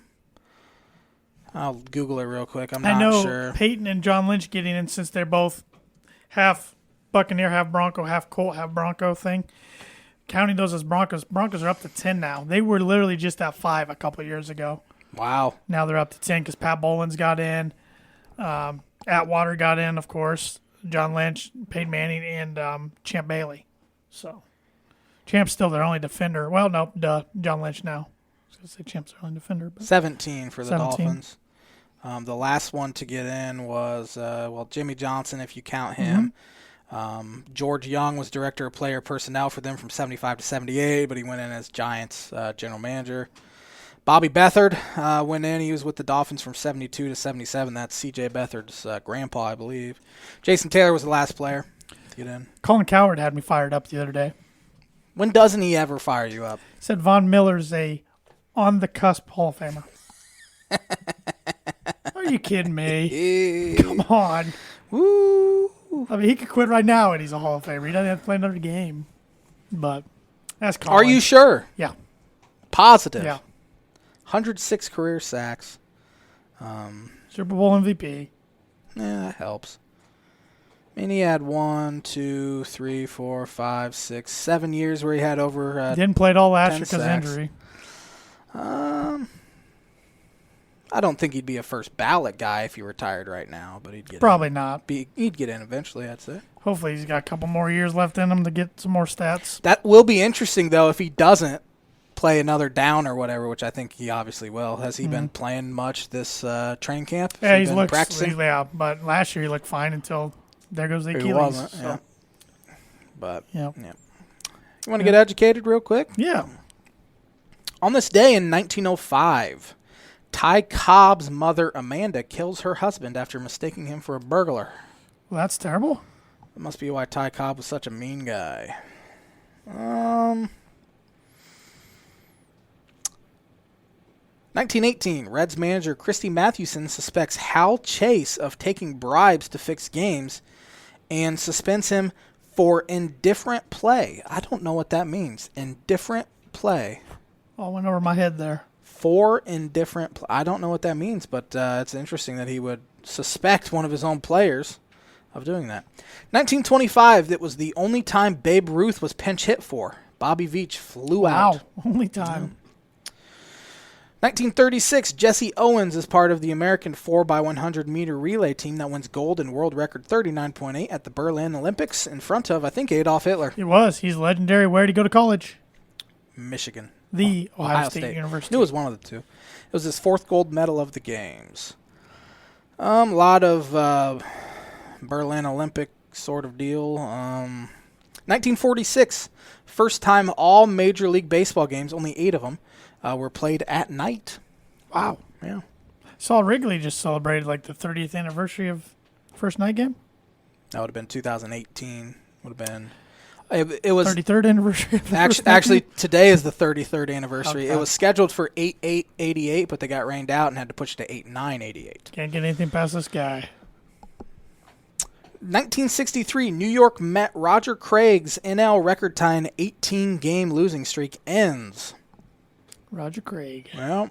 Google it real quick. I'm not sure. I know Peyton and John Lynch getting in, since they're both half Buccaneer, half Bronco, half Colt, half Bronco thing. Counting those as Broncos, Broncos are up to 10 now. They were literally just at 5 a couple of years ago. Wow. Now they're up to 10 because Pat Bolin's got in. Atwater got in, of course. John Lynch, Peyton Manning, and Champ Bailey. So, Champ's still their only defender. Well, no, John Lynch now. going to say champ sterling defender. But 17 for the 17. Dolphins. The last one to get in was, Jimmy Johnson, if you count him. George Young was director of player personnel for them from 75 to 78, but he went in as Giants general manager. Bobby Beathard went in. He was with the Dolphins from 72 to 77. That's C.J. Beathard's grandpa, I believe. Jason Taylor was the last player to get in. Colin Cowherd had me fired up the other day. When doesn't he ever fire you up? Said Von Miller's a on-the-cusp Hall of Famer. Are you kidding me? Come on. Woo. I mean, he could quit right now and he's a Hall of Famer. He doesn't have to play another game. But that's Colin. Are you sure? Yeah. Positive? Yeah. 106 career sacks. Super Bowl MVP. Yeah, that helps. I mean, he had 1, 2, 3, 4, 5, 6, 7 years where he had over. Didn't play it all last year because of sacks. injury. I don't think he'd be a first ballot guy if he retired right now, but he'd get Probably in. not. He'd get in eventually, I'd say. Hopefully he's got a couple more years left in him to get some more stats. That will be interesting, though, if he doesn't play another down or whatever, which I think he obviously will. Has he been playing much this training camp? Yeah, he's been practicing. Yeah, but last year he looked fine until there goes the Achilles. He wasn't, so. yeah. But, yeah. You want to get educated real quick? Yeah. On this day in 1905, Ty Cobb's mother, Amanda, kills her husband after mistaking him for a burglar. Well, that's terrible. That must be why Ty Cobb was such a mean guy. 1918, Reds manager Christy Mathewson suspects Hal Chase of taking bribes to fix games and suspends him for indifferent play. I don't know what that means. Indifferent play. All went over my head there. For indifferent play. I don't know what that means, but it's interesting that he would suspect one of his own players of doing that. 1925, that was the only time Babe Ruth was pinch hit for. Bobby Veach flew out. Wow, only time. 1936, Jesse Owens is part of the American 4x100 meter relay team that wins gold in world record 39.8 at the Berlin Olympics in front of, I think, Adolf Hitler. He was. He's legendary. Where did he go to college? Michigan. The Ohio State University. It was one of the two. It was his fourth gold medal of the games. A lot of Berlin Olympic sort of deal. 1946, first time all Major League Baseball games, only 8 of them, were played at night. Wow. Yeah. Saw Wrigley just celebrated like the 30th anniversary of first night game. That would have been 2018. Would have been. It was 33rd anniversary. Of the actually today is the 33rd anniversary. Okay. It was scheduled for 8/8/88, but they got rained out and had to push it to 8/9/88. Can't get anything past this guy. 1963, New York Met Roger Craig's NL record-tying 18-game losing streak ends. Roger Craig. Well,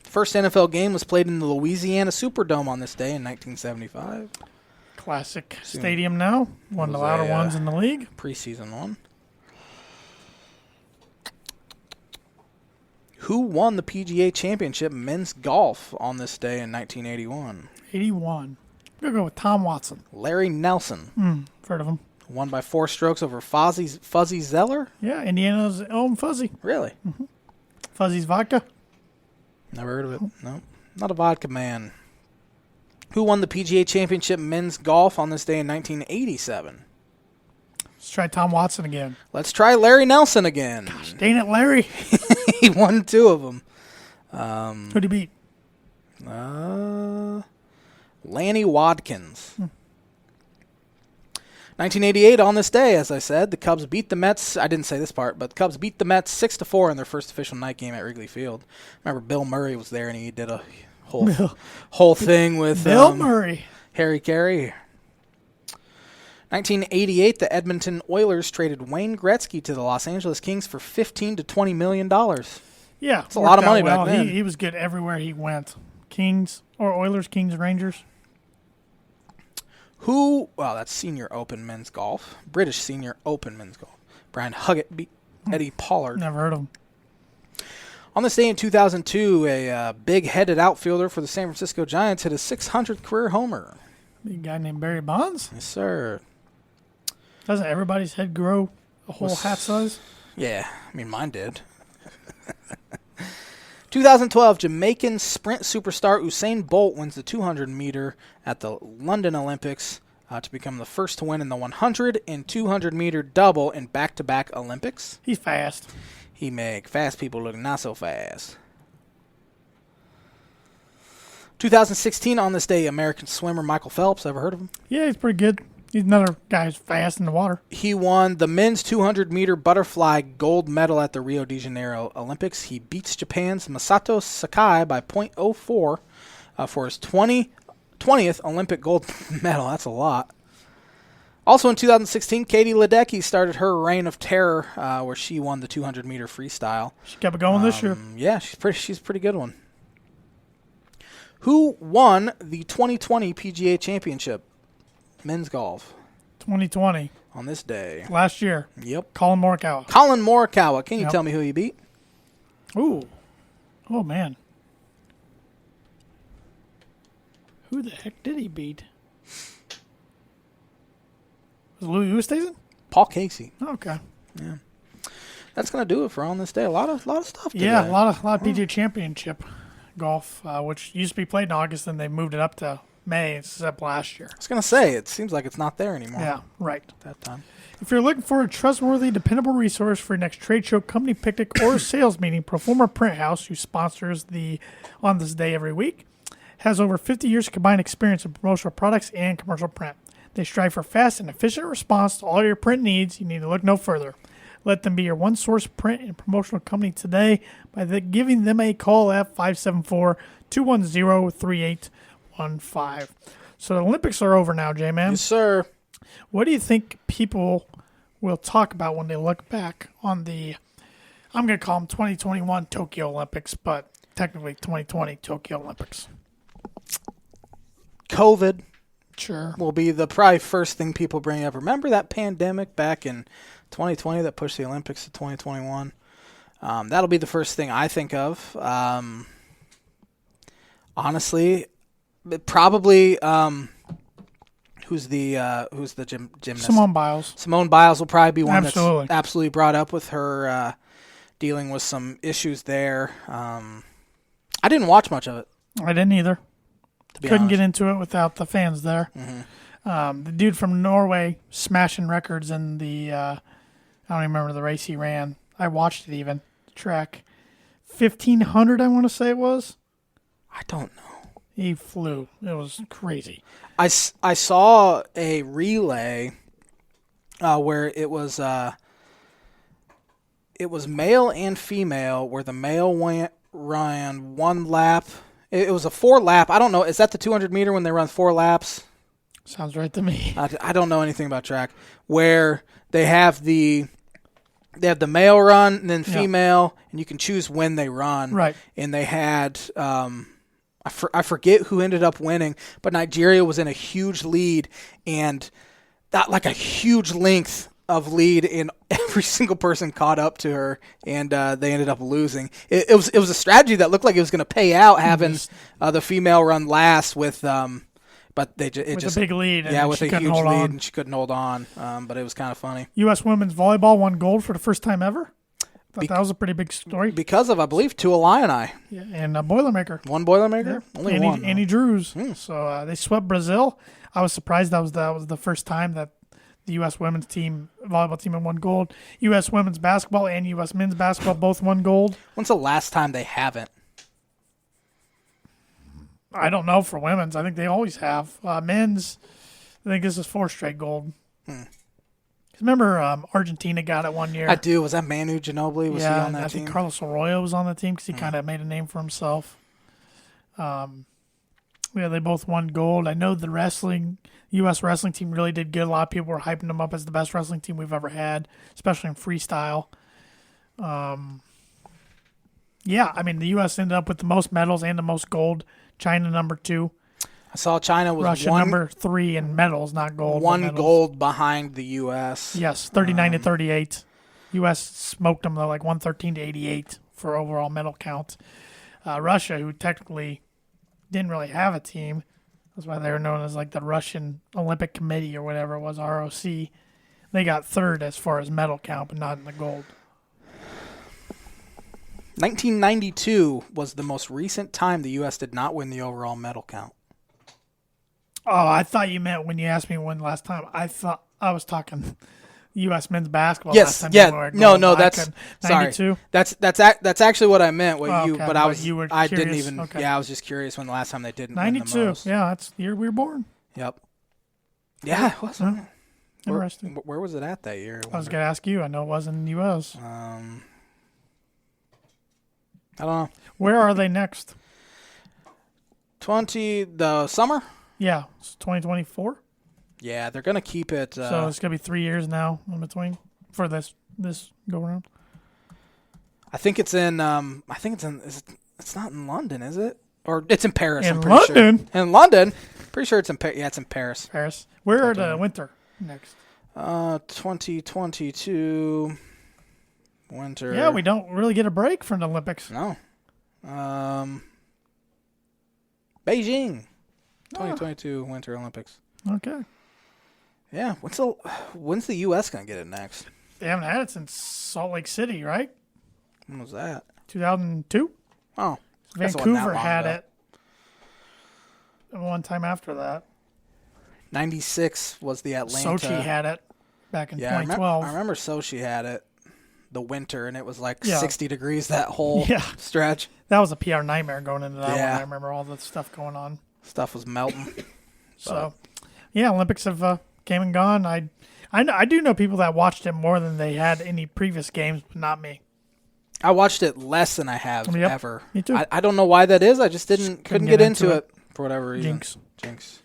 first NFL game was played in the Louisiana Superdome on this day in 1975. Classic stadium now. One of the louder ones in the league. Preseason one. Who won the PGA Championship men's golf on this day in 1981? 81. I'm going to go with Tom Watson. Larry Nelson. Heard of him. Won by 4 strokes over Fuzzy Zeller? Yeah, Indiana's own Fuzzy. Really? Mm-hmm. Fuzzy's vodka. Never heard of it. No. Not a vodka man. Who won the PGA Championship men's golf on this day in 1987? Let's try Tom Watson again. Let's try Larry Nelson again. Gosh, dang it, Larry. He won 2 of them. Who'd he beat? Lanny Wadkins. 1988, on this day, as I said, the Cubs beat the Mets. I didn't say this part, but the Cubs beat the Mets 6-4 in their first official night game at Wrigley Field. Remember, Bill Murray was there, and he did a whole thing with Bill Murray. Harry Carey. 1988, the Edmonton Oilers traded Wayne Gretzky to the Los Angeles Kings for $15 to $20 million. Yeah, it's a lot of money back then. He was good everywhere he went. Kings or Oilers, Kings, Rangers. That's Senior Open men's golf. British Senior Open men's golf. Brian Huggett beat Eddie Pollard. Never heard of him. On this day in 2002, a big-headed outfielder for the San Francisco Giants hit his 600th career homer. A guy named Barry Bonds? Yes, sir. Doesn't everybody's head grow A whole hat size? Yeah, I mean, mine did. 2012, Jamaican sprint superstar Usain Bolt wins the 200-meter at the London Olympics to become the first to win in the 100 and 200-meter double in back-to-back Olympics. He's fast. He make fast people look not so fast. 2016, on this day, American swimmer Michael Phelps. Ever heard of him? Yeah, he's pretty good. He's another guy who's fast in the water. He won the men's 200-meter butterfly gold medal at the Rio de Janeiro Olympics. He beats Japan's Masato Sakai by .04 for his 20th Olympic gold medal. That's a lot. Also in 2016, Katie Ledecky started her reign of terror where she won the 200-meter freestyle. She kept it going this year. Yeah, she's a pretty good one. Who won the 2020 PGA Championship? Men's golf. 2020. On this day. Last year. Yep. Colin Morikawa. Colin Morikawa. Can you tell me who he beat? Ooh. Oh, man. Who the heck did he beat? Was it Louis Oosthuizen? Paul Casey. Okay. Yeah. That's going to do it for On This Day. A lot of stuff today. Yeah, a lot of PGA Championship golf, which used to be played in August, and they moved it up to May, except last year. I was going to say, it seems like it's not there anymore. Yeah, right. At that time. If you're looking for a trustworthy, dependable resource for your next trade show, company picnic, or sales meeting, Proforma Print House, who sponsors the On This Day every week, has over 50 years of combined experience in promotional products and commercial print. They strive for fast and efficient response to all your print needs. You need to look no further. Let them be your one-source print and promotional company today by giving them a call at 574-210-3815. So the Olympics are over now, J-Man. Yes, sir. What do you think people will talk about when they look back on the, I'm going to call them 2021 Tokyo Olympics, but technically 2020 Tokyo Olympics? COVID. Sure. Will be the probably first thing people bring up. Remember that pandemic back in 2020 that pushed the Olympics to 2021? That'll be the first thing I think of. Honestly, probably who's the gymnast? Simone Biles. Simone Biles will probably be one Absolutely. that's absolutely brought up with her dealing with some issues there. I didn't watch much of it. I didn't either. Couldn't honest. get into it without the fans there. Mm-hmm. The dude from Norway smashing records in the, I don't even remember the race he ran. I watched it even, the track. 1,500, I want to say it was. I don't know. He flew. It was crazy. I saw a relay where it was male and female, where the male ran one lap. It was a 4-lap. I don't know. Is that the 200-meter when they run 4 laps? Sounds right to me. I don't know anything about track. Where they have the male run and then female, and you can choose when they run. Right. And they had I forget who ended up winning, but Nigeria was in a huge lead, and that like a huge length of lead, and every single person caught up to her, and they ended up losing. It was a strategy that looked like it was going to pay out, having the female run last with, but they just a big lead. Yeah, with a huge lead, on. and she couldn't hold on. But it was kind of funny. U.S. women's volleyball won gold for the first time ever. Thought that was a pretty big story. Because of, I believe, Tua Lioni. Yeah, and a Boilermaker. One Boilermaker? Yeah. Only one. Annie Drews. So they swept Brazil. I was surprised that was the first time that the U.S. women's volleyball team had won gold. U.S. women's basketball and U.S. men's basketball both won gold. When's the last time they haven't? I don't know for women's. I think they always have. Men's, I think this is 4 straight gold. Remember Argentina got it one year? I do. Was that Manu Ginobili? Was he on that I team? think Carlos Arroyo was on the team because he kind of made a name for himself. They both won gold. I know the U.S. wrestling team really did good. A lot of people were hyping them up as the best wrestling team we've ever had, especially in freestyle. The U.S. ended up with the most medals and the most gold. China number 2. I saw China was Russia number 3 in medals, not gold. One gold behind the U.S. Yes, 39-38. U.S. smoked them though, like 113-88 for overall medal count. Russia, who technically didn't really have a team, that's why they were known as like the Russian Olympic Committee or whatever it was, ROC. They got third as far as medal count, but not in the gold. 1992 was the most recent time the U.S. did not win the overall medal count. Oh, I thought you meant when you asked me when last time. I thought I was talking U.S. men's basketball. Yes, last time yeah, no, that's sorry. 92? That's actually what I meant. But I curious. didn't even. Okay. Yeah, I was just curious when the last time they didn't. 92. Win the most. Yeah, that's the year we were born. Yep. Yeah, it was. Huh. Interesting. Where was it at that year? I was going to ask you. I know it wasn't in the U.S. I don't know. Where are they next? The summer? Yeah, it's 2024. Yeah, they're gonna keep it. So it's gonna be 3 years now in between for this go around. I think it's in. It's not in London, is it? Or it's in Paris. In I'm pretty London. Sure. In London. Pretty sure it's in. Yeah, it's in Paris. Paris. Where are the winter next? 2022 winter. Yeah, we don't really get a break from the Olympics. No. Beijing. 2022 Winter Olympics. Okay. Yeah. When's the U.S. gonna get it next? They haven't had it since Salt Lake City, right? When was that? 2002. Oh. Vancouver had it. One time after that. 96 was the Atlanta. Sochi had it back in 2012. I remember Sochi had it the winter, and it was like 60 degrees that whole stretch. That was a PR nightmare going into that one. Yeah. I remember all the stuff going on. Stuff was melting. So, yeah, Olympics have came and gone. I do know people that watched it more than they had any previous games, but not me. I watched it less than I have ever. Me too. I don't know why that is. I just couldn't get into it for whatever reason. Jinx.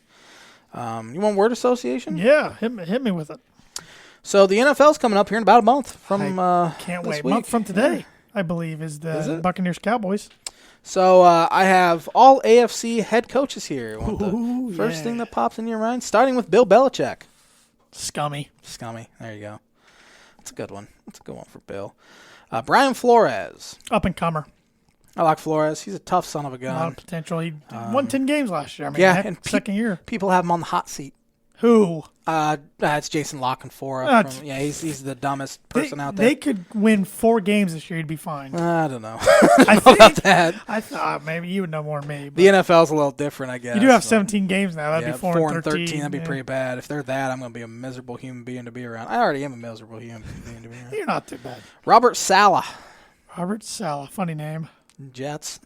You want word association? Yeah, hit me with it. So the NFL's coming up here in about a month from can't this wait. week. A month from today, I believe, is the Buccaneers Cowboys. So I have all AFC head coaches here. You want the first thing that pops in your mind? Starting with Bill Belichick. Scummy. There you go. That's a good one. That's a good one for Bill. Brian Flores. Up and comer. I like Flores. He's a tough son of a gun. A lot of potential. He won 10 games last year. And second year. People have him on the hot seat. Who? It's Jason Lockenfora. He's the dumbest person out there. They could win 4 games this year. He'd be fine. I don't know. I don't know about that. I thought maybe you would know more than me. The NFL's a little different, I guess. You do have 17 games now. That'd be 4 and 13. That'd be pretty bad. If they're that, I'm going to be a miserable human being to be around. I already am a miserable human being to be around. You're not too bad. Robert Saleh. Funny name. Jets.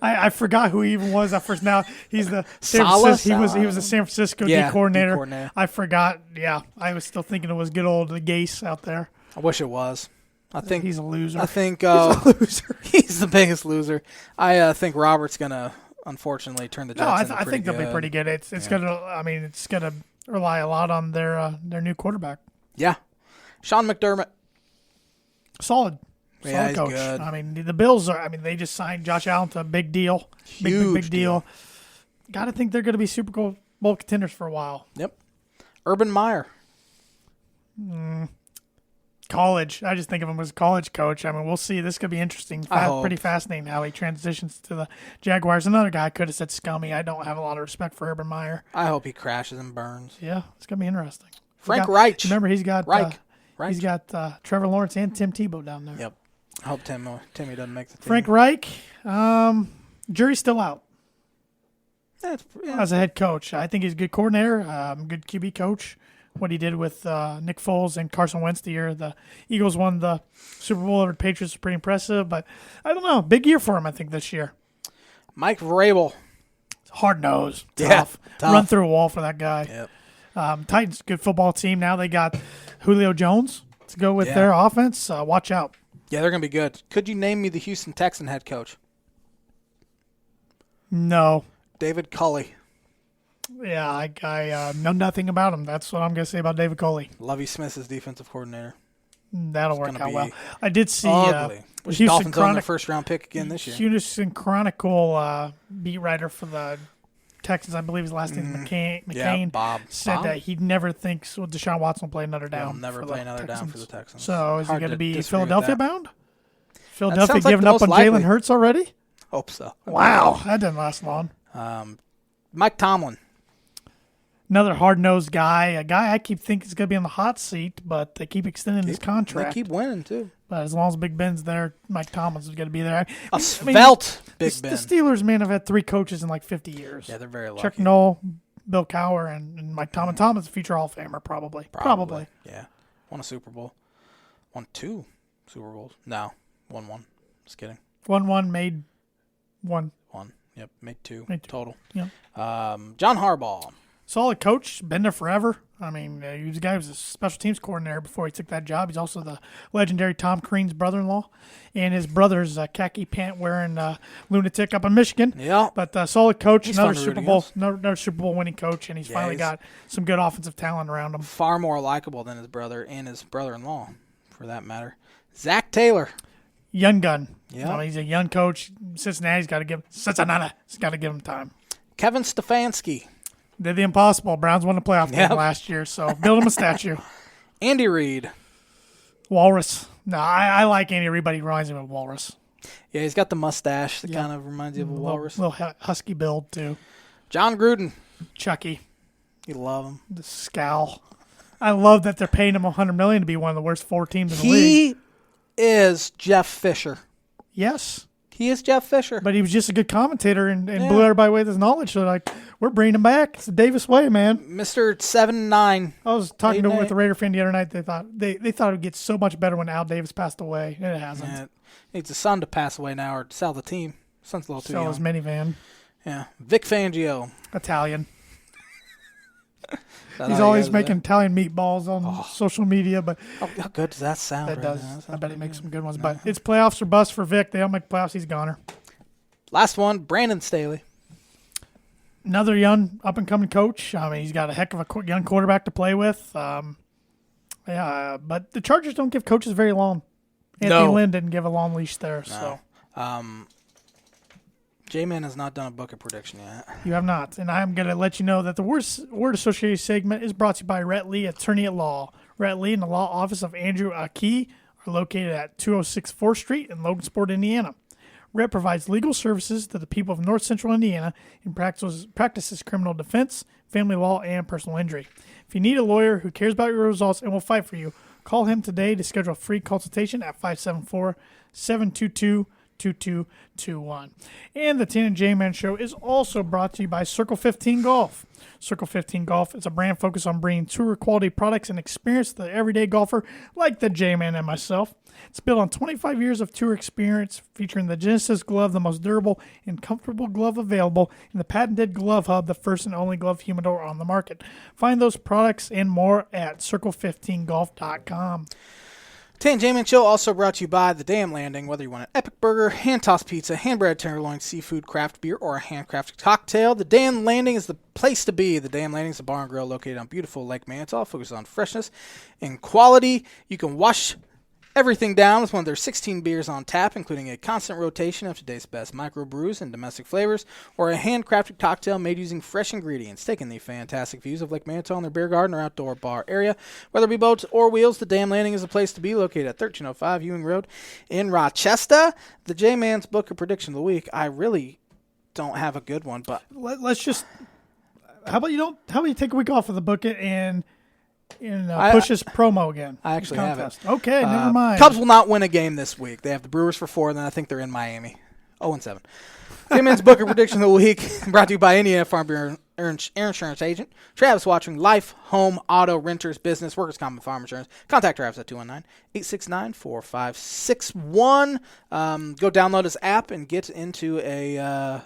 I forgot who he even was at first. Now he's the San Francisco. He was the San Francisco D coordinator. I forgot. Yeah, I was still thinking it was good old Gase out there. I wish it was. I think he's a loser. I think he's a loser. He's the biggest loser. I think Robert's gonna unfortunately turn the Jets. I think they'll be pretty good. It's gonna rely a lot on their new quarterback. Yeah, Sean McDermott. Solid. Yeah, he's coach. good. I mean, the Bills are. I mean, they just signed Josh Allen to a big deal, big deal. Got to think they're going to be Super Bowl contenders for a while. Yep. Urban Meyer. College. I just think of him as a college coach. I mean, we'll see. This could be interesting. Pretty fascinating how he transitions to the Jaguars. Another guy could have said scummy. I don't have a lot of respect for Urban Meyer. I hope he crashes and burns. Yeah, it's going to be interesting. Frank Reich. Remember, he's got Reich. He's got Trevor Lawrence and Tim Tebow down there. Yep. I hope Timmy doesn't make the team. Frank Reich, jury's still out. Yeah. As a head coach. I think he's a good coordinator, good QB coach. What he did with Nick Foles and Carson Wentz the year the Eagles won the Super Bowl over the Patriots was pretty impressive. But I don't know. Big year for him, I think, this year. Mike Vrabel. Hard nose. Tough. Run through a wall for that guy. Yep. Titans, good football team. Now they got Julio Jones to go with their offense. Watch out. Yeah, they're going to be good. Could you name me the Houston Texan head coach? No. David Culley. Yeah, I know nothing about him. That's what I'm going to say about David Culley. Lovie Smith is defensive coordinator. That'll work out well. I did see Houston Dolphins on their first-round pick again this year. Houston Chronicle beat writer for the Texans, I believe his last name is McCain, Bob. said that he never thinks Deshaun Watson will play another down. He'll never play another down for the Texans. So is he going to be Philadelphia bound? Philadelphia giving up on Jalen Hurts already? Hope so. Wow, that didn't last long. Mike Tomlin. Another hard-nosed guy, a guy I keep thinking is going to be on the hot seat, but they keep extending his contract. They keep winning, too. But as long as Big Ben's there, Mike Tomlins is going to be there. Svelte Big Ben. The Steelers, man, have had 3 coaches in like 50 years. Yeah, they're very lucky. Chuck Noll, Bill Cowher, and Mike Tomlin. Tomlin's a future Hall of Famer, probably. Yeah. Won a Super Bowl. Won 2 Super Bowls. No, won 1. Just kidding. Won 1, made 1. 1. Yep, made 2 total. Yep. John Harbaugh. Solid coach, been there forever. I mean, he was a guy who was a special teams coordinator before he took that job. He's also the legendary Tom Crean's brother-in-law, and his brother's khaki pant-wearing lunatic up in Michigan. Yeah, but solid coach, he's another Super Bowl winning coach, and he's finally got some good offensive talent around him. Far more likable than his brother and his brother-in-law, for that matter. Zach Taylor, young gun. Yeah, he's a young coach. Cincinnati's got to give him time. Kevin Stefanski. Did the impossible. Browns won the playoff game last year, so build him a statue. Andy Reid. Walrus. No, I like Andy Reid, but he reminds me of a walrus. Yeah, he's got the mustache that kind of reminds you of a walrus. Little husky build, too. John Gruden. Chucky. You love him. The scowl. I love that they're paying him $100 million to be one of the worst 4 teams in the league. He is Jeff Fisher. Yes. He is Jeff Fisher. But he was just a good commentator and blew everybody away with his knowledge. So, we're bringing him back. It's the Davis way, man. Mr. 7-9. I was talking with a Raider fan the other night. They thought it would get so much better when Al Davis passed away, and it hasn't. Yeah, needs a son to pass away now or to sell the team. Son's a little too young. Sell his minivan. Yeah. Vic Fangio. Italian. He's always making Italian meatballs on social media. But how good does that sound? That does. I bet he makes some good ones. But it's playoffs or bust for Vic. They don't make playoffs. He's a goner. Last one, Brandon Staley. Another young, up-and-coming coach. I mean, he's got a heck of a young quarterback to play with. But the Chargers don't give coaches very long. Anthony Lynn didn't give a long leash there. No. So, J-Man has not done a bucket prediction yet. You have not. And I'm going to let you know that the word associated segment is brought to you by Rhett Lee, attorney at law. Rhett Lee and the law office of Andrew Aki are located at 206 4th Street in Logansport, Indiana. Rhett provides legal services to the people of North Central Indiana and practices criminal defense, family law, and personal injury. If you need a lawyer who cares about your results and will fight for you, call him today to schedule a free consultation at 574-722-2221. And the Tan and J-Man Show is also brought to you by Circle 15 Golf. Circle 15 Golf is a brand focused on bringing tour quality products and experience to the everyday golfer like the J-Man and myself. It's built on 25 years of tour experience, featuring the Genesis glove, the most durable and comfortable glove available, and the patented Glove Hub, the first and only glove humidor on the market. Find those products and more at circle15golf.com. Tan J-Man Show also brought to you by The Damn Landing. Whether you want an epic burger, hand-tossed pizza, hand-bread tenderloin, seafood, craft beer, or a handcrafted cocktail, The Damn Landing is the place to be. The Damn Landing is a bar and grill located on beautiful Lake Manitou, focused on freshness and quality. You can wash everything down with one of their 16 beers on tap, including a constant rotation of today's best micro brews and domestic flavors, or a handcrafted cocktail made using fresh ingredients. Taking the fantastic views of Lake Manitou on their beer garden or outdoor bar area. Whether it be boats or wheels, the Damn Landing is a place to be, located at 1305 Ewing Road in Rochester. The J-Man's Book of Prediction of the Week. I really don't have a good one, but let's just. How about you take a week off of the book and push his promo again. I actually have it. Okay, never mind. Cubs will not win a game this week. They have the Brewers for 4, and then I think they're in Miami. 0-7. J-Man's Book of Prediction of the Week, brought to you by Indiana Farm Bureau Insurance Agent. Travis Watching, Life, Home, Auto, Renters, Business, Workers' Comp, and Farm Insurance. Contact Travis at 219-869-4561. Go download his app and get into a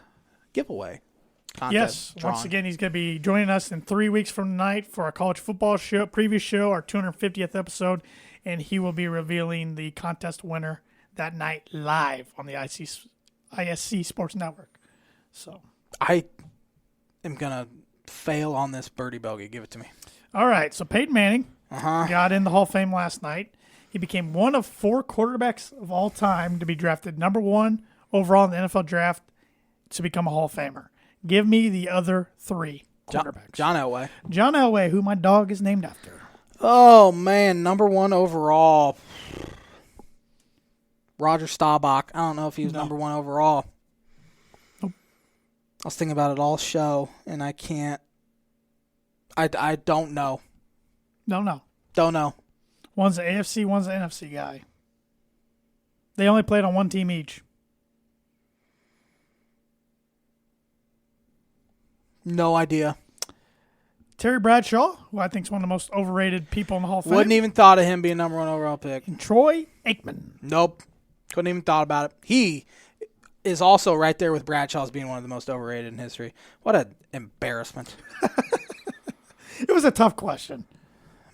giveaway. Yes, once again, he's going to be joining us in 3 weeks from tonight for our college football show, previous show, our 250th episode, and he will be revealing the contest winner that night live on the ISC Sports Network. So I am going to fail on this Birdie Bogey. Give it to me. All right, so Peyton Manning got in the Hall of Fame last night. He became one of 4 quarterbacks of all time to be drafted number 1 overall in the NFL draft to become a Hall of Famer. Give me the other 3 quarterbacks. John Elway. John Elway, who my dog is named after. Oh, man, number 1 overall. Roger Staubach. I don't know if he was number 1 overall. Nope. I was thinking about it all show, and I can't I don't know. Don't know. Don't know. One's the AFC, one's the NFC guy. They only played on one team each. No idea. Terry Bradshaw, who I think is one of the most overrated people in the Hall of Fame. Wouldn't even thought of him being number 1 overall pick. And Troy Aikman. Nope. Couldn't even thought about it. He is also right there with Bradshaw as being one of the most overrated in history. What an embarrassment. It was a tough question.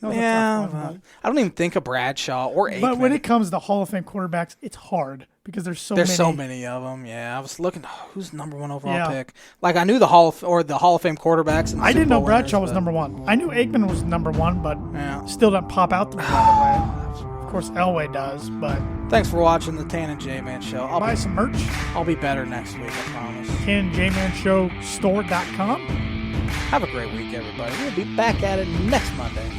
Yeah, I don't even think of Bradshaw or Aikman. But when it comes to Hall of Fame quarterbacks, it's hard because there's so many of them. Yeah, I was looking. Who's number 1 overall pick? Like I knew the Hall of Fame quarterbacks. And I didn't know Bradshaw was number 1. I knew Aikman was number 1, but still doesn't pop out to me right away. Of course, Elway does. But thanks for watching the Tan and J-Man Show. I'll buy some merch. I'll be better next week. I promise. TanandJManShowStore.com. Have a great week, everybody. We'll be back at it next Monday.